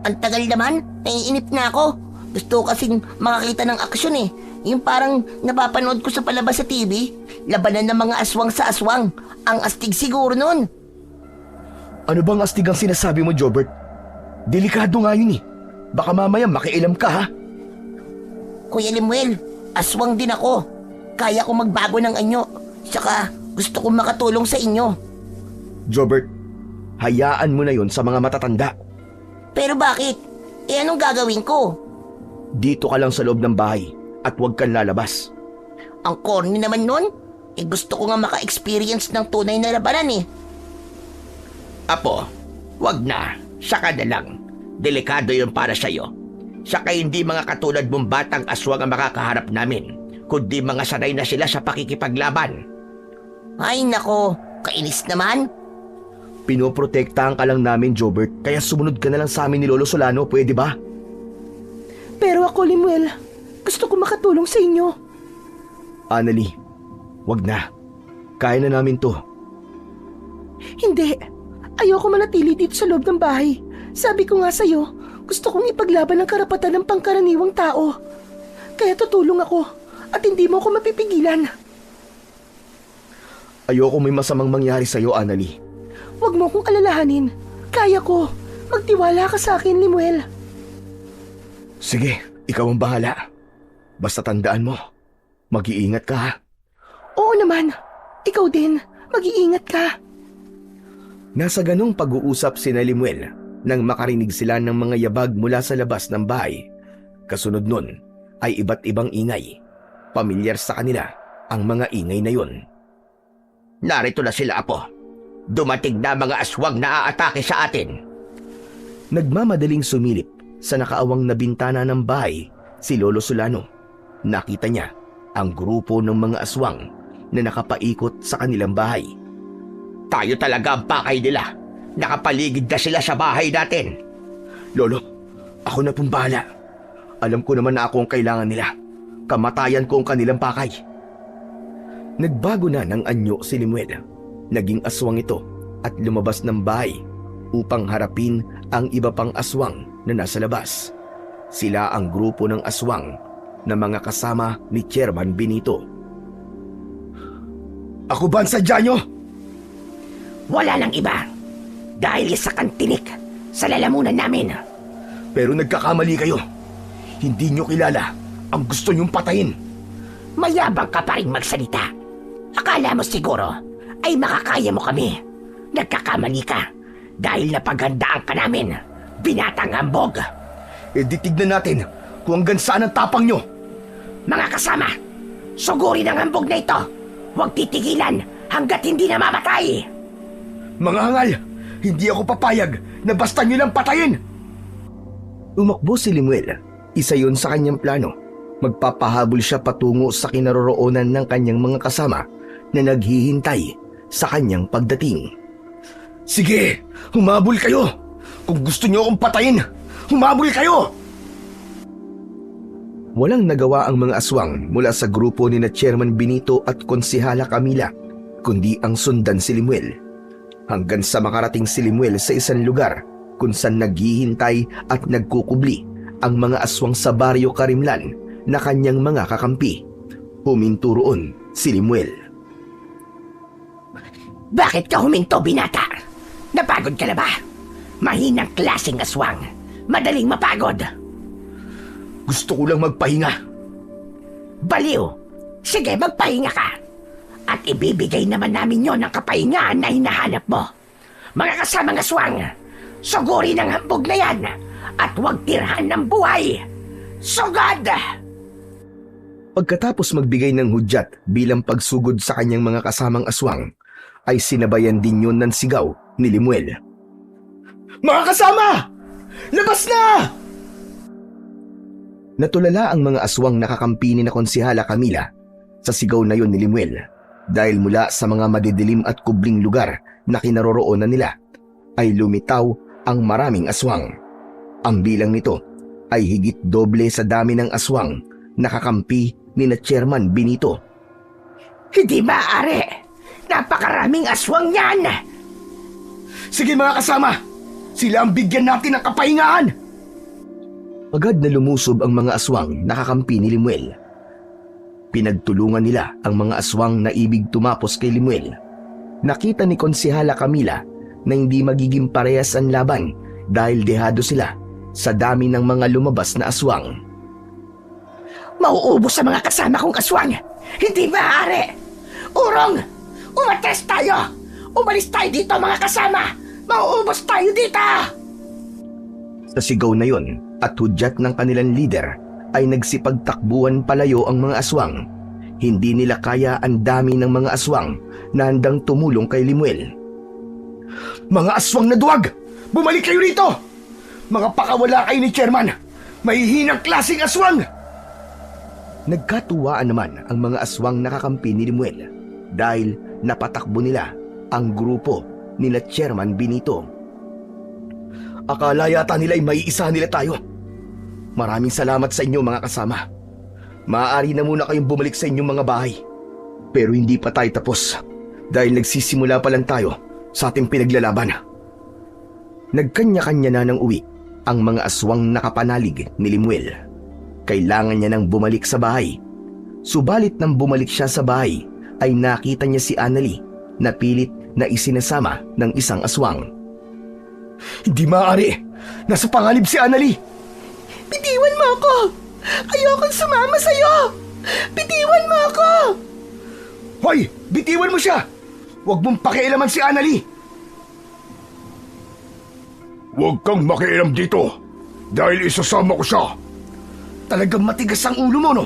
Speaker 3: Ang tagal naman, naiinip na ako. Gusto ko kasing makakita ng aksyon eh. Yung parang napapanood ko sa palabas sa TV. Labanan ng mga aswang sa aswang. Ang astig siguro nun.
Speaker 1: Ano bang astig ang sinasabi mo, Jobert? Delikado nga yun eh. Baka mamaya makialam ka, ha?
Speaker 3: Kuya Limuel, aswang din ako. Kaya ko magbago ng anyo. Saka gusto kong makatulong sa inyo.
Speaker 1: Jobert, hayaan mo na yon sa mga matatanda.
Speaker 3: Pero bakit? Eh anong gagawin ko?
Speaker 1: Dito ka lang sa loob ng bahay at huwag kang lalabas.
Speaker 3: Ang corny naman nun. Eh gusto ko nga maka-experience ng tunay na labanan eh.
Speaker 2: Apo, wag na. Saka na lang. Delikado yun para sa'yo. Saka hindi mga katulad mong batang aswang ang makakaharap namin, kundi mga sanay na sila sa pakikipaglaban.
Speaker 3: Ay nako, kainis naman.
Speaker 1: Pinoprotektahan ka lang namin, Jobert, kaya sumunod ka na lang sa amin ni Lolo Solano, pwede ba?
Speaker 5: Pero ako, Limuel, gusto ko makatulong sa inyo.
Speaker 1: Anali, wag na. Kaya na namin to.
Speaker 5: Hindi. Ayoko manatili dito sa loob ng bahay. Sabi ko nga sa'yo, gusto kong ipaglaban ang karapatan ng pangkaraniwang tao. Kaya tutulong ako at hindi mo ako mapipigilan.
Speaker 1: Ayoko may masamang mangyari sa'yo, Anali.
Speaker 5: Huwag mo akong alalahanin. Kaya ko. Magtiwala ka sa akin, Limuel.
Speaker 1: Sige, ikaw ang bahala. Basta tandaan mo, mag-iingat ka, ha?
Speaker 5: Oo naman. Ikaw din. Mag-iingat ka.
Speaker 1: Nasa ganong pag-uusap si Limuel nang makarinig sila ng mga yabag mula sa labas ng bahay. Kasunod nun ay iba't ibang ingay. Pamilyar sa kanila ang mga ingay na yun.
Speaker 2: Narito na sila, Apo. Dumating na mga aswang na aatake sa atin.
Speaker 1: Nagmamadaling sumilip sa nakaawang na bintana ng bahay si Lolo Solano. Nakita niya ang grupo ng mga aswang na nakapaikot sa kanilang bahay.
Speaker 2: Tayo talaga ang pakay nila. Nakapaligid na sila sa bahay natin.
Speaker 1: Lolo, ako na pong bahala. Alam ko naman na ako ang kailangan nila. Kamatayan ko ang kanilang pakay. Nagbago na ng anyo si Limuel. Naging aswang ito at lumabas ng bahay upang harapin ang iba pang aswang na nasa labas. Sila ang grupo ng aswang na mga kasama ni Chairman Benito. Ako ba ang sadya nyo?
Speaker 5: Wala nang iba. Dahil sa kantinik sa lalamunan namin.
Speaker 1: Pero nagkakamali kayo. Hindi nyo kilala ang gusto nyong patayin.
Speaker 5: Mayabang ka pa rin magsalita. Akala mo siguro ay makakaya mo kami. Nagkakamali ka dahil napaghandaan ka namin. Binatang hambog.
Speaker 1: E di tignan natin kung hanggang saan ang tapang nyo.
Speaker 5: Mga kasama, sugurin ang hambog na ito. Huwag titigilan hanggat hindi na mamatay.
Speaker 1: Mga hangal, hindi ako papayag na basta nyo lang patayin. Umakbo si Limuel. Isa yun sa kanyang plano. Magpapahabol siya patungo sa kinaroroonan ng kanyang mga kasama na naghihintay sa kanyang pagdating. Sige, humabol kayo! Kung gusto niyo akong patayin, humabol kayo! Walang nagawa ang mga aswang mula sa grupo ni na Chairman Benito at Konsehala Camila, kundi ang sundan si Limuel. Hanggang sa makarating si Limuel sa isang lugar kung saan naghihintay at nagkukubli ang mga aswang sa Baryo Karimlan na kanyang mga kakampi. Huminto roon si Limuel.
Speaker 5: Bakit ka huminto, binata? Napagod ka na ba? Mahinang klaseng aswang. Madaling mapagod.
Speaker 1: Gusto ko lang magpahinga.
Speaker 5: Baliw! Sige, magpahinga ka. At ibibigay naman namin yon ng kapahingaan na hinahanap mo. Mga kasamang aswang, sugurin ang hambog na yan at huwag tirhan ng buhay. Sugad!
Speaker 1: Pagkatapos magbigay ng hudyat bilang pagsugod sa kanyang mga kasamang aswang, ay sinabayan din yun ng sigaw ni Limuel. Mga kasama! Labas na! Natulala ang mga aswang nakakampi ni na Konsehala Camila sa sigaw na yon ni Limuel dahil mula sa mga madidilim at kubling lugar na kinaroroonan nila ay lumitaw ang maraming aswang. Ang bilang nito ay higit doble sa dami ng aswang nakakampi ni na Chairman Benito.
Speaker 5: Hindi maaari! Napakaraming aswang yan!
Speaker 1: Sige mga kasama! Sila ang bigyan natin ng kapahingaan! Agad na lumusob ang mga aswang nakakampi ni Limuel. Pinagtulungan nila ang mga aswang na ibig tumapos kay Limuel. Nakita ni Konsehala Camila na hindi magiging parehas ang laban dahil dehado sila sa dami ng mga lumabas na aswang.
Speaker 5: Mauubos sa mga kasama kong aswang! Hindi maaari! Urong! Umatras tayo! Umalis tayo dito mga kasama! Mauubos tayo dito!
Speaker 1: Sa sigaw na yon at hudyat ng kanilang leader ay nagsipagtakbuhan palayo ang mga aswang. Hindi nila kaya ang dami ng mga aswang na handang tumulong kay Limuel. Mga aswang na duwag! Bumalik kayo rito! Mga pakawala kayo ni Chairman! Mahihinang klaseng aswang! Nagkatuwaan naman ang mga aswang nakakampi ni Limuel dahil napatakbo nila ang grupo ni na Chairman Benito. Akala yata nila ay maiisa nila tayo. Maraming salamat sa inyo mga kasama. Maaari na muna kayong bumalik sa inyong mga bahay. Pero hindi pa tayo tapos dahil nagsisimula pa lang tayo sa ating pinaglalaban. Nagkanya-kanya na ng uwi ang mga aswang nakapanalig ni Limuel. Kailangan niya nang bumalik sa bahay. Subalit nang bumalik siya sa bahay ay nakita niya si Annalie na pilit na isinasama ng isang aswang. Hindi maaari! Nasa panganib si Annalie!
Speaker 5: Bitiwan mo ako! Ayokong sumama sa'yo! Bitiwan mo ako!
Speaker 1: Hoy! Bitiwan mo siya! Huwag mong pakialaman si Annalie!
Speaker 4: Huwag kang makialam dito dahil isasama ko siya.
Speaker 1: Talagang matigas ang ulo mo, no?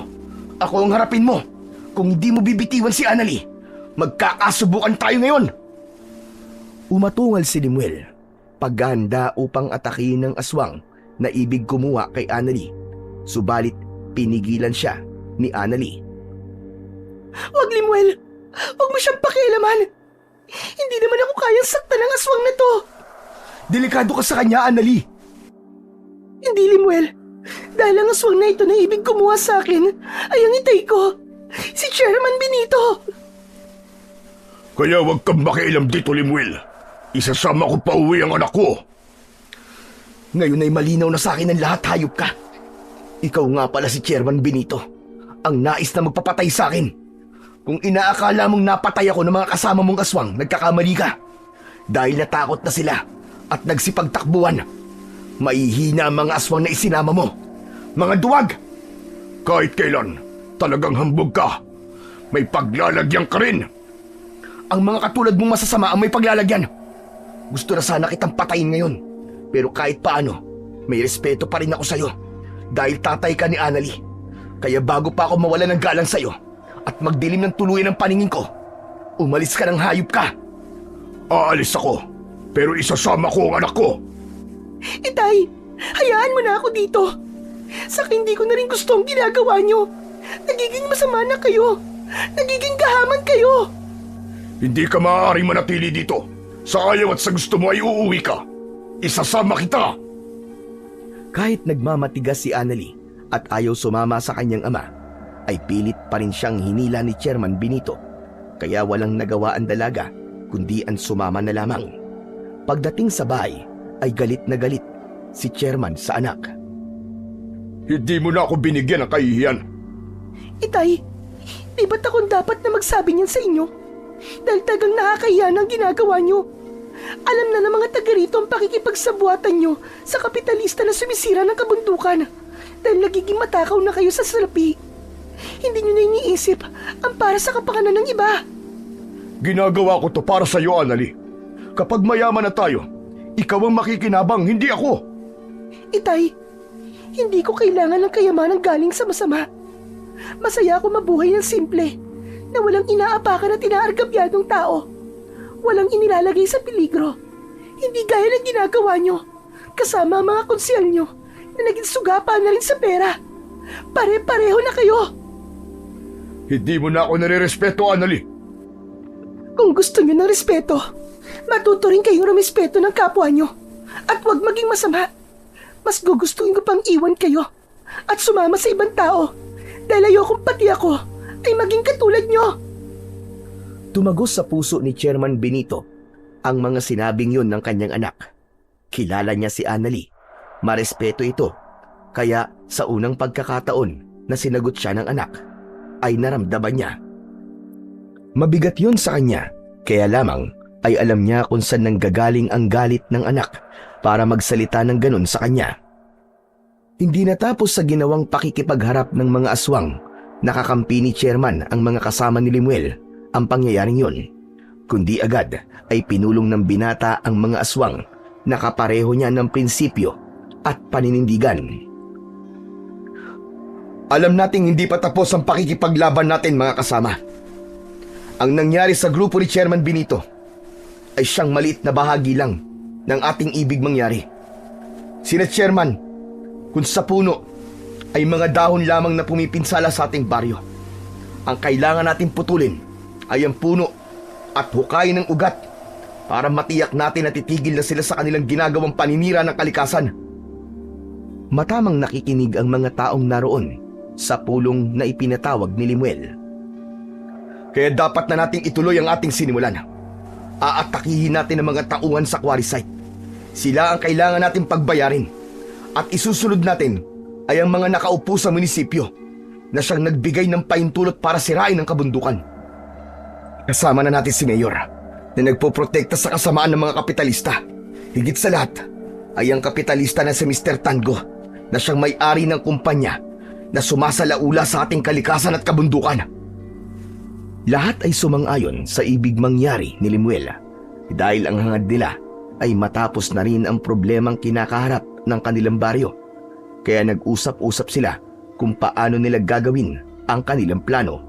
Speaker 1: Ako ang harapin mo. Kung hindi mo bibitiwan si Annalie, magkakasubukan tayo ngayon. Umatungal si Limuel, paghahanda upang atakihin ng aswang na ibig kumuha kay Annalie. Subalit pinigilan siya ni Annalie.
Speaker 5: Huwag, Limuel! Huwag mo siyang pakialaman! Hindi naman ako kayang saktan ng aswang na to!
Speaker 1: Delikado ka sa kanya, Annalie!
Speaker 5: Hindi, Limuel. Dahil ang aswang na ito na ibig kumuha sa akin ay ang itay ko, si Chairman Benito.
Speaker 4: Kaya huwag kang makialam dito, Limuel. Isasama ko pa uwi ang anak ko.
Speaker 1: Ngayon ay malinaw na sa akin ang lahat, hayop ka. Ikaw nga pala si Chairman Benito, ang nais na magpapatay sa akin. Kung inaakala mong napatay ako ng mga kasama mong aswang, nagkakamali ka. Dahil natakot na sila at nagsipagtakbuhan. Maihina ang mga aswang na isinama mo. Mga duwag!
Speaker 4: Kahit kailan, talagang hambog ka. May paglalagyan ka rin.
Speaker 1: Ang mga katulad mong masasama ang may paglalagyan. Gusto na sana kitang patayin ngayon. Pero kahit paano, may respeto pa rin ako sa'yo. Dahil tatay ka ni Annalie. Kaya bago pa ako mawala ng galang sa'yo at magdilim ng tuluyan ng paningin ko, umalis ka ng hayop ka.
Speaker 4: Aalis ako, pero isasama ko ang anak ko.
Speaker 5: Itay, hayaan mo na ako dito. Saka hindi ko na rin gusto ang ginagawa niyo. Nagiging masama na kayo. Nagiging gahaman kayo.
Speaker 4: Hindi ka maaaring manatili dito Sa ayaw at sa gusto mo ay uuwi ka. Isasama kita.
Speaker 1: Kahit nagmamatigas si Annalie at ayaw sumama sa kanyang ama, ay pilit pa rin siyang hinila ni Chairman Benito. Kaya walang nagawa ang dalaga, kundi ang sumama na lamang. Pagdating sa bahay, ay galit na galit si Chairman sa anak.
Speaker 4: Hindi mo na ako binigyan ng kahihiyan.
Speaker 5: Itay, di ba't akong dapat na magsabi niyan sa inyo? Dahil tagang nakakahiya ng ginagawa niyo. Alam na ng mga taga rito ang pakikipagsabuatan niyo sa kapitalista na sumisira ng kabundukan dahil nagiging matakaw na kayo sa salapi. Hindi niyo na iniisip ang para sa kapakanan ng iba.
Speaker 4: Ginagawa ko to para sa iyo, Annalie. Kapag mayaman na tayo, ikaw ang makikinabang, hindi ako.
Speaker 5: Itay, hindi ko kailangan ng kayamanan galing sa masama. Masaya ako mabuhay ng simple, na walang inaapakan at inaargabyadong tao. Walang inilalagay sa peligro. Hindi gaya ng ginagawa nyo, kasama ang mga konsyal nyo, na naging sugapa na rin sa pera. Pare-pareho na kayo.
Speaker 4: Hindi mo na ako nare-respeto, Annalie.
Speaker 5: Kung gusto nyo ng respeto, matuto rin kayong rumispeto ng kapwa nyo. At huwag maging masama. Mas gugustuhin ko pang iwan kayo at sumama sa ibang tao dahil ayokong pati ako ay maging katulad nyo.
Speaker 1: Tumagos sa puso ni Chairman Benito ang mga sinabing yun ng kanyang anak. Kilala niya si Annalie. Marespeto ito. Kaya sa unang pagkakataon na sinagot siya ng anak, ay naramdaman niya. Mabigat yun sa kanya, kaya lamang ay alam niya kung saan nanggagaling ang galit ng anak para magsalita ng ganun sa kanya. Hindi natapos sa ginawang pakikipagharap ng mga aswang, nakakampi ni Chairman ang mga kasama ni Lemuel ang pangyayaring yun, kundi agad ay pinulong ng binata ang mga aswang na kapareho niya ng prinsipyo at paninindigan. Alam nating hindi pa tapos ang pakikipaglaban natin, mga kasama. Ang nangyari sa grupo ni Chairman Benito ay siyang maliit na bahagi lang ng ating ibig mangyari. Sina Chairman, kung sa puno ay mga dahon lamang na pumipinsala sa ating baryo. Ang kailangan natin putulin ay ang puno at hukayin ng ugat para matiyak natin na titigil na sila sa kanilang ginagawang paninira ng kalikasan. Matamang nakikinig ang mga taong naroon sa pulong na ipinatawag ni Lemuel. Kaya dapat na nating ituloy ang ating sinimulan. Aatakihin natin ang mga tauhan sa quarry site. Sila ang kailangan natin pagbayarin. At isusunod natin ay ang mga nakaupo sa munisipyo na siyang nagbigay ng paintulot para sirain ang kabundukan. Kasama na natin si Mayor na nagpoprotekta sa kasamaan ng mga kapitalista. Higit sa lahat ay ang kapitalista na si Mr. Tango na siyang may-ari ng kumpanya na sumasalaula sa ating kalikasan at kabundukan. Lahat ay sumang-ayon sa ibig mangyari ni Lemuel dahil ang hangad nila ay matapos na rin ang problemang kinakaharap ng kanilang baryo. Kaya nag-usap-usap sila kung paano nila gagawin ang kanilang plano.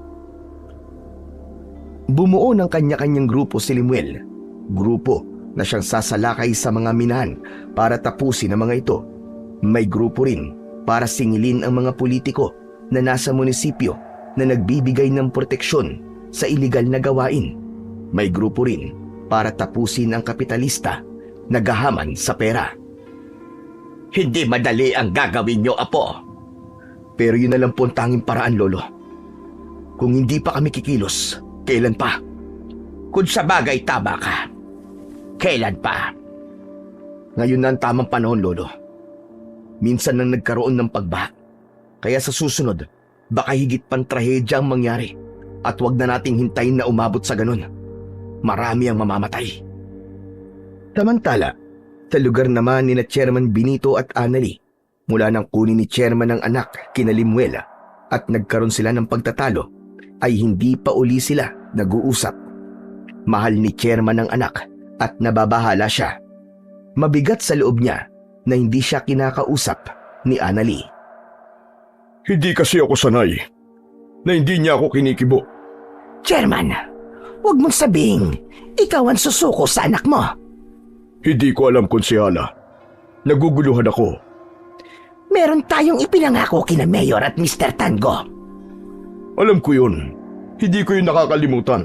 Speaker 1: Bumuo ng kanya-kanyang grupo si Lemuel. Grupo na siyang sasalakay sa mga minahan para tapusin ang mga ito. May grupo rin para singilin ang mga politiko na nasa munisipyo na nagbibigay ng proteksyon sa iligal na gawain. May grupo rin para tapusin ang kapitalista na gahaman sa pera.
Speaker 2: Hindi madali ang gagawin nyo, Apo.
Speaker 1: Pero yun na lang po ang tanging paraan, Lolo. Kung hindi pa kami kikilos, kailan pa?
Speaker 2: Kung sa bagay tama ka, kailan pa?
Speaker 1: Ngayon na ang tamang panahon, Lolo. Minsan nang nagkaroon ng pagbaha. Kaya sa susunod, baka higit pang trahedya ang mangyari. At wag na nating hintayin na umabot sa ganun. Marami ang mamamatay. Samantala, sa lugar naman ni na Chairman Benito at Annalie, mula nang kunin ni Chairman ang anak kina Lemuel at nagkaroon sila ng pagtatalo, ay hindi pa uli sila nag-uusap. Mahal ni Chairman ang anak at nababahala siya. Mabigat sa loob niya na hindi siya kinakausap ni Annalie.
Speaker 4: Hindi kasi ako sanay na hindi niya ako kinikibo.
Speaker 5: Chairman, huwag mong sabing ikaw ang susuko sa anak mo.
Speaker 4: Hindi ko alam, konsyala. Naguguluhan ako.
Speaker 5: Meron tayong ipinangako kina Mayor at Mr. Tango.
Speaker 4: Alam ko yun. Hindi ko yun nakakalimutan.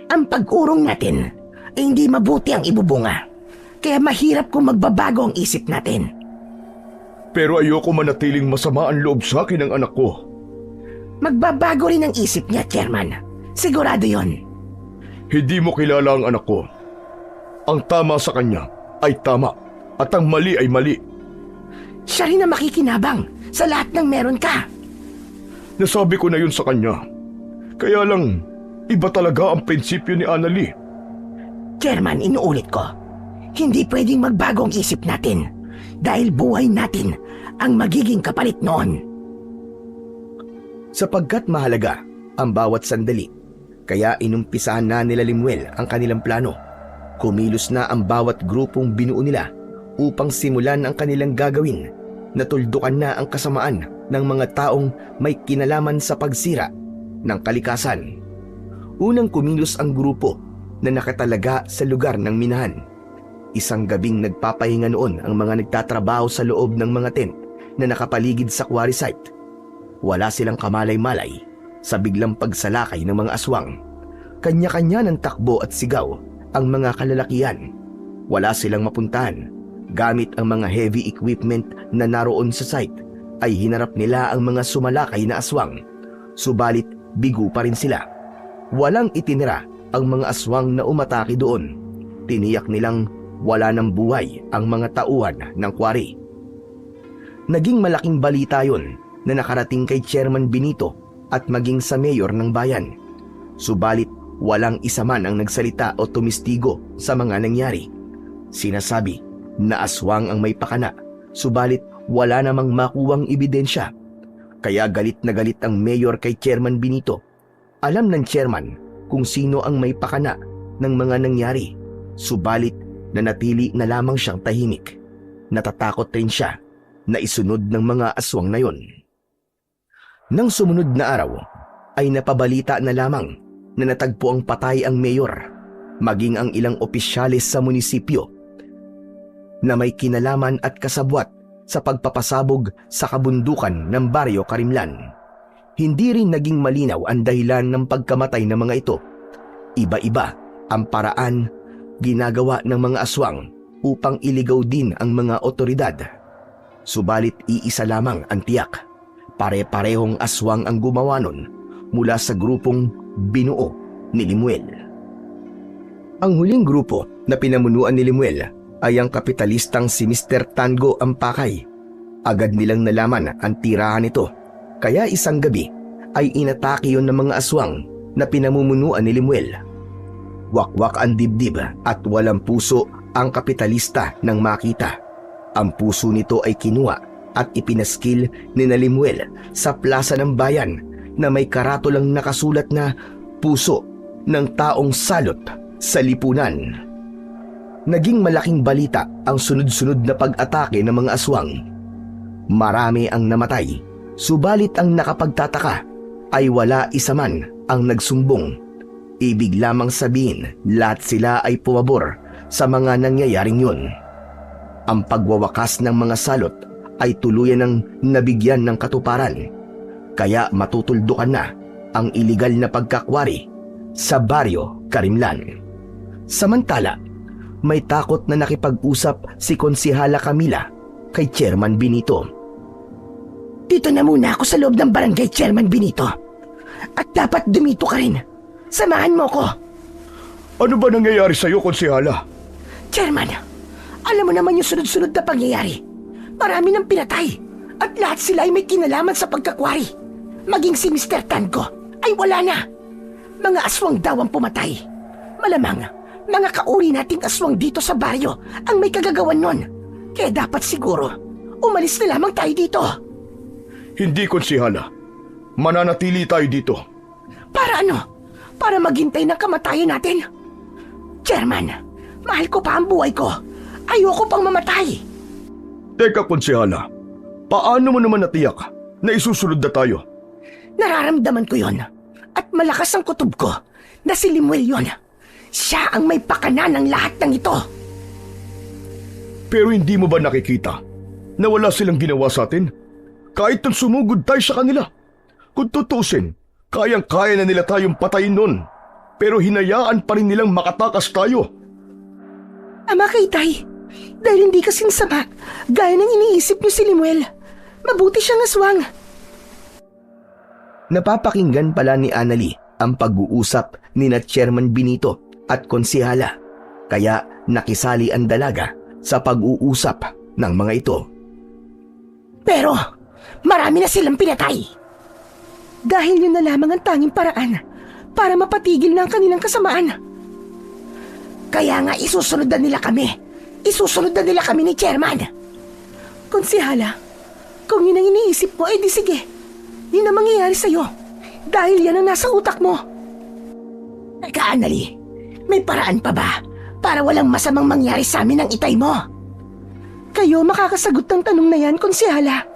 Speaker 5: Ang pag-urong natin hindi mabuti ang ibubunga. Kaya mahirap kung magbabago ang isip natin.
Speaker 4: Pero ayoko manatiling masama ang loob sa akin ng anak ko.
Speaker 5: Magbabago rin ang isip niya, Chairman. Sigurado yon.
Speaker 4: Hindi mo kilala ang anak ko. Ang tama sa kanya ay tama at ang mali ay mali.
Speaker 5: Siya rin ang makikinabang sa lahat ng meron ka.
Speaker 4: Nasabi ko na yun sa kanya. Kaya lang, iba talaga ang prinsipyo ni Annalie.
Speaker 5: Chairman, inuulit ko. Hindi pwedeng magbago ang isip natin dahil buhay natin ang magiging kapalit noon.
Speaker 1: Sapagkat mahalaga ang bawat sandali, kaya inumpisahan na nila Limuel ang kanilang plano. Kumilos na ang bawat grupong binuo nila upang simulan ang kanilang gagawin. Natuldukan na ang kasamaan ng mga taong may kinalaman sa pagsira ng kalikasan. Unang kumilos ang grupo na nakatalaga sa lugar ng minahan. Isang gabing nagpapahinga noon ang mga nagtatrabaho sa loob ng mga tent na nakapaligid sa quarry site. Wala silang kamalay-malay sa biglang pagsalakay ng mga aswang. Kanya-kanya ng takbo at sigaw ang mga kalalakihan. Wala silang mapuntahan. Gamit ang mga heavy equipment na naroon sa site, ay hinarap nila ang mga sumalakay na aswang. Subalit bigo pa rin sila. Walang itinira ang mga aswang na umatake doon. Tiniyak nilang wala ng buhay ang mga tauhan ng quarry. Naging malaking balita yon na nakarating kay Chairman Benito at maging sa mayor ng bayan. Subalit walang isa man ang nagsalita o tumistigo sa mga nangyari. Sinasabi na aswang ang may pakana, subalit wala namang makuwang ebidensya. Kaya galit na galit ang mayor kay Chairman Benito. Alam ng chairman kung sino ang may pakana ng mga nangyari, subalit nanatili na lamang siyang tahimik. Natatakot rin siya na isunod ng mga aswang na yon. Nang sumunod na araw, ay napabalita na lamang na natagpo ang patay ang mayor, maging ang ilang opisyalis sa munisipyo na may kinalaman at kasabwat sa pagpapasabog sa kabundukan ng Baryo Karimlan. Hindi rin naging malinaw ang dahilan ng pagkamatay ng mga ito. Iba-iba ang paraan ginagawa ng mga aswang upang iligaw din ang mga otoridad. Subalit iisa lamang ang tiyak. Pare-parehong aswang ang gumawa nun mula sa grupong binuo ni Limuel. Ang huling grupo na pinamunuan ni Limuel ay ang kapitalistang si Mr. Tango Ampakay. Agad nilang nalaman ang tirahan nito, kaya isang gabi ay inatake yon ng mga aswang na pinamumunuan ni Limuel. Wakwak ang dibdib at walang puso ang kapitalista nang makita. Ang puso nito ay kinuha at ipinaskil ni Limuel sa plaza ng bayan na may karatolang nakasulat na puso ng taong salot sa lipunan. Naging malaking balita ang sunod-sunod na pag-atake ng mga aswang. Marami ang namatay, subalit ang nakapagtataka ay wala isa man ang nagsumbong. Ibig lamang sabihin, lahat sila ay pumabor sa mga nangyayaring yun. Ang pagwawakas ng mga salot ay tuluyan ng nabigyan ng katuparan, kaya matutuldukan na ang iligal na pagkakwari sa Baryo Karimlan. Samantala, may takot na nakipag-usap si Konsihala Camila kay Chairman Benito.
Speaker 5: Dito na muna ako sa loob ng barangay, Chairman Benito. At dapat dumito ka rin. Samahan mo ko.
Speaker 4: Ano ba nangyayari sa'yo, Konsihala?
Speaker 5: Chairman, alam mo naman yung sunod-sunod na pangyayari. Marami nang pinatay at lahat sila ay may kinalaman sa pagkakwari. Maging si Mr. Tango ay wala na. Mga aswang daw ang pumatay. Malamang, mga kauri nating aswang dito sa baryo ang may kagagawan nun. Kaya dapat siguro, umalis na lamang tayo dito.
Speaker 4: Hindi, Konsihala. Mananatili tayo dito.
Speaker 5: Para ano? Para maghintay ng kamatayan natin? Chairman, mahal ko pa ang buhay ko. Ayoko pang mamatay.
Speaker 4: Teka, Konsihala. Paano mo naman natiyak na isusunod na tayo?
Speaker 5: Nararamdaman ko yon. At malakas ang kutob ko na si Limuel yon. Siya ang may pakana ng lahat ng ito.
Speaker 4: Pero hindi mo ba nakikita na wala silang ginawa sa atin? Kahit nang sumugod tayo sa kanila. Kung tutusin, kayang-kaya na nila tayong patayin nun. Pero hinayaan pa rin nilang makatakas tayo
Speaker 5: Ama kay Tay, dahil hindi kasing sama, gaya ng iniisip niyo si Limuel. Mabuti siyang aswang.
Speaker 1: Napapakinggan pala ni Annalie ang pag-uusap ni na Chairman Benito at konsehala, kaya nakisali ang dalaga sa pag-uusap ng mga ito.
Speaker 5: Pero marami na silang pinatay. Dahil yun na lamang ang tanging paraan para mapatigil na ang kanilang kasamaan. Kaya nga isusunod na nila kami. Isusunod na nila kami ni Chairman. Konsehala, kung yun ang iniisip mo, di sige. Yun ang mangyayari sa'yo. Dahil yan ang nasa utak mo. Teka, Annalie, may paraan pa ba para walang masamang mangyari sa amin ng itay mo? Kayo makakasagot ng tanong na yan, konsehala.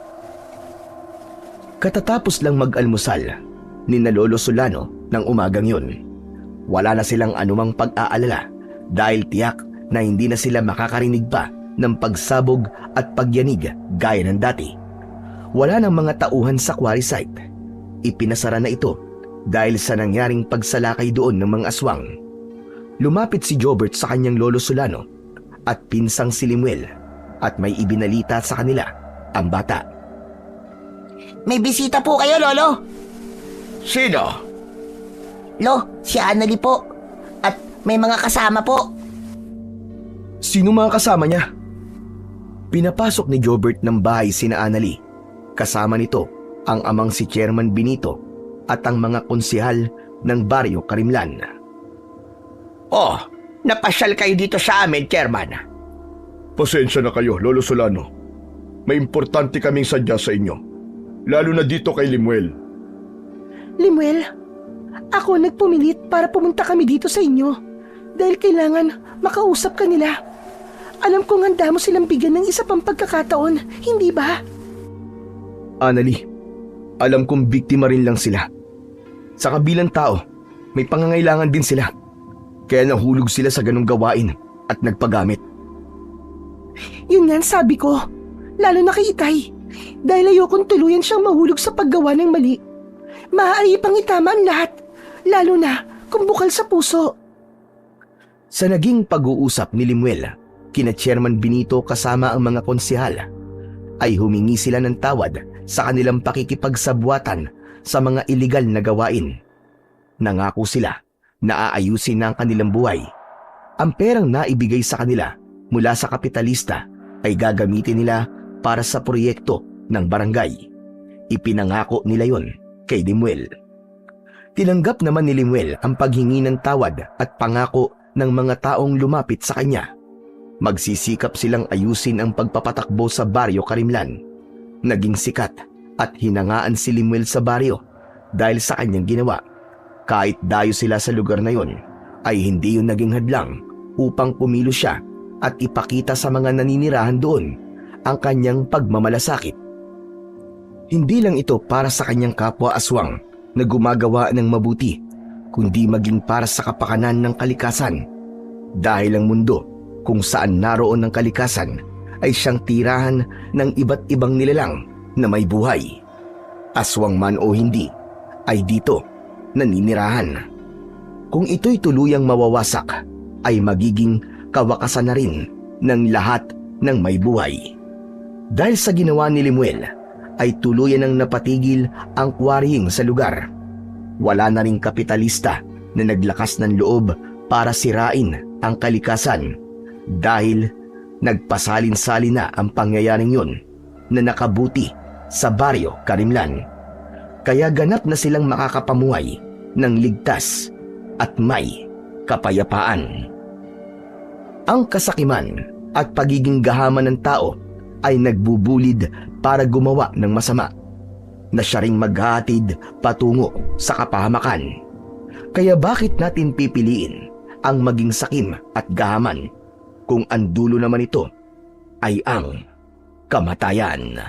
Speaker 1: Katatapos lang mag-almusal ni na Lolo Solano ng umagang yun. Wala na silang anumang pag-aalala dahil tiyak na hindi na sila makakarinig pa ng pagsabog at pagyanig gaya ng dati. Wala nang mga tauhan sa quarry site. Ipinasara na ito dahil sa nangyaring pagsalakay doon ng mga aswang. Lumapit si Jobert sa kanyang Lolo Solano at pinsang si Limuel at may ibinalita sa kanila ang bata.
Speaker 3: May bisita po kayo, Lolo.
Speaker 2: Sino?
Speaker 3: Lo, si Annalie po. At may mga kasama po.
Speaker 1: Sino mga kasama niya? Pinapasok ni Jobert ng bahay sina Annalie. Kasama nito ang amang si Chairman Benito at ang mga konsehal ng Baryo Karimlan.
Speaker 2: Oh, napasyal kayo dito sa amin, Chairman.
Speaker 4: Pasensya na kayo, Lolo Solano. May importante kaming sadya sa inyo. Lalo na dito kay Limuel.
Speaker 5: Limuel, ako nagpumilit para pumunta kami dito sa inyo dahil kailangan makausap ka nila. Alam kong handa mo silang bigyan ng isa pang pagkakataon, hindi ba?
Speaker 1: Annalie, alam kong biktima rin lang sila. Sa kabilang tao, may pangangailangan din sila. Kaya nahulog sila sa ganong gawain at nagpagamit.
Speaker 5: Yun nga ang sabi ko, lalo na kay Itay. Dahil ayokong tuluyan siyang mahulog sa paggawa ng mali. Maaari pang itama ang lahat, lalo na kung bukal sa puso.
Speaker 1: Sa naging pag-uusap ni Limuel, kina Chairman Benito kasama ang mga konsehal, ay humingi sila ng tawad sa kanilang pakikipagsabwatan sa mga iligal na gawain. Nangako sila na aayusin na ang kanilang buhay. Ang perang naibigay sa kanila mula sa kapitalista ay gagamitin nila para sa proyekto ng barangay. Ipinangako nila yon kay Limuel. Tinanggap naman ni Limuel ang paghingi ng tawad at pangako ng mga taong lumapit sa kanya. Magsisikap silang ayusin ang pagpapatakbo sa Baryo Karimlan. Naging sikat at hinangaan si Limuel sa baryo dahil sa kanyang ginawa. Kahit dayo sila sa lugar na yon, ay hindi yun naging hadlang upang kumilos siya at ipakita sa mga naninirahan doon ang kanyang pagmamalasakit. Hindi lang ito para sa kanyang kapwa aswang na gumagawa ng mabuti, kundi maging para sa kapakanan ng kalikasan. Dahil ang mundo kung saan naroon ang kalikasan ay siyang tirahan ng iba't ibang nilalang na may buhay. Aswang man o hindi, ay dito naninirahan. Kung ito'y tuluyang mawawasak, ay magiging kawakasan na rin ng lahat ng may buhay. Dahil sa ginawa ni Limuel, ay tuluyan ng napatigil ang quarrying sa lugar. Wala na ring kapitalista na naglakas ng loob para sirain ang kalikasan dahil nagpasalin-salin na ang pangyayaring yun na nakabuti sa Baryo Karimlan. Kaya ganap na silang makakapamuhay ng ligtas at may kapayapaan. Ang kasakiman at pagiging gahaman ng tao ay nagbubulid para gumawa ng masama, na siya ring maghahatid patungo sa kapahamakan. Kaya bakit natin pipiliin ang maging sakim at gahaman kung ang dulo naman ito ay ang kamatayan?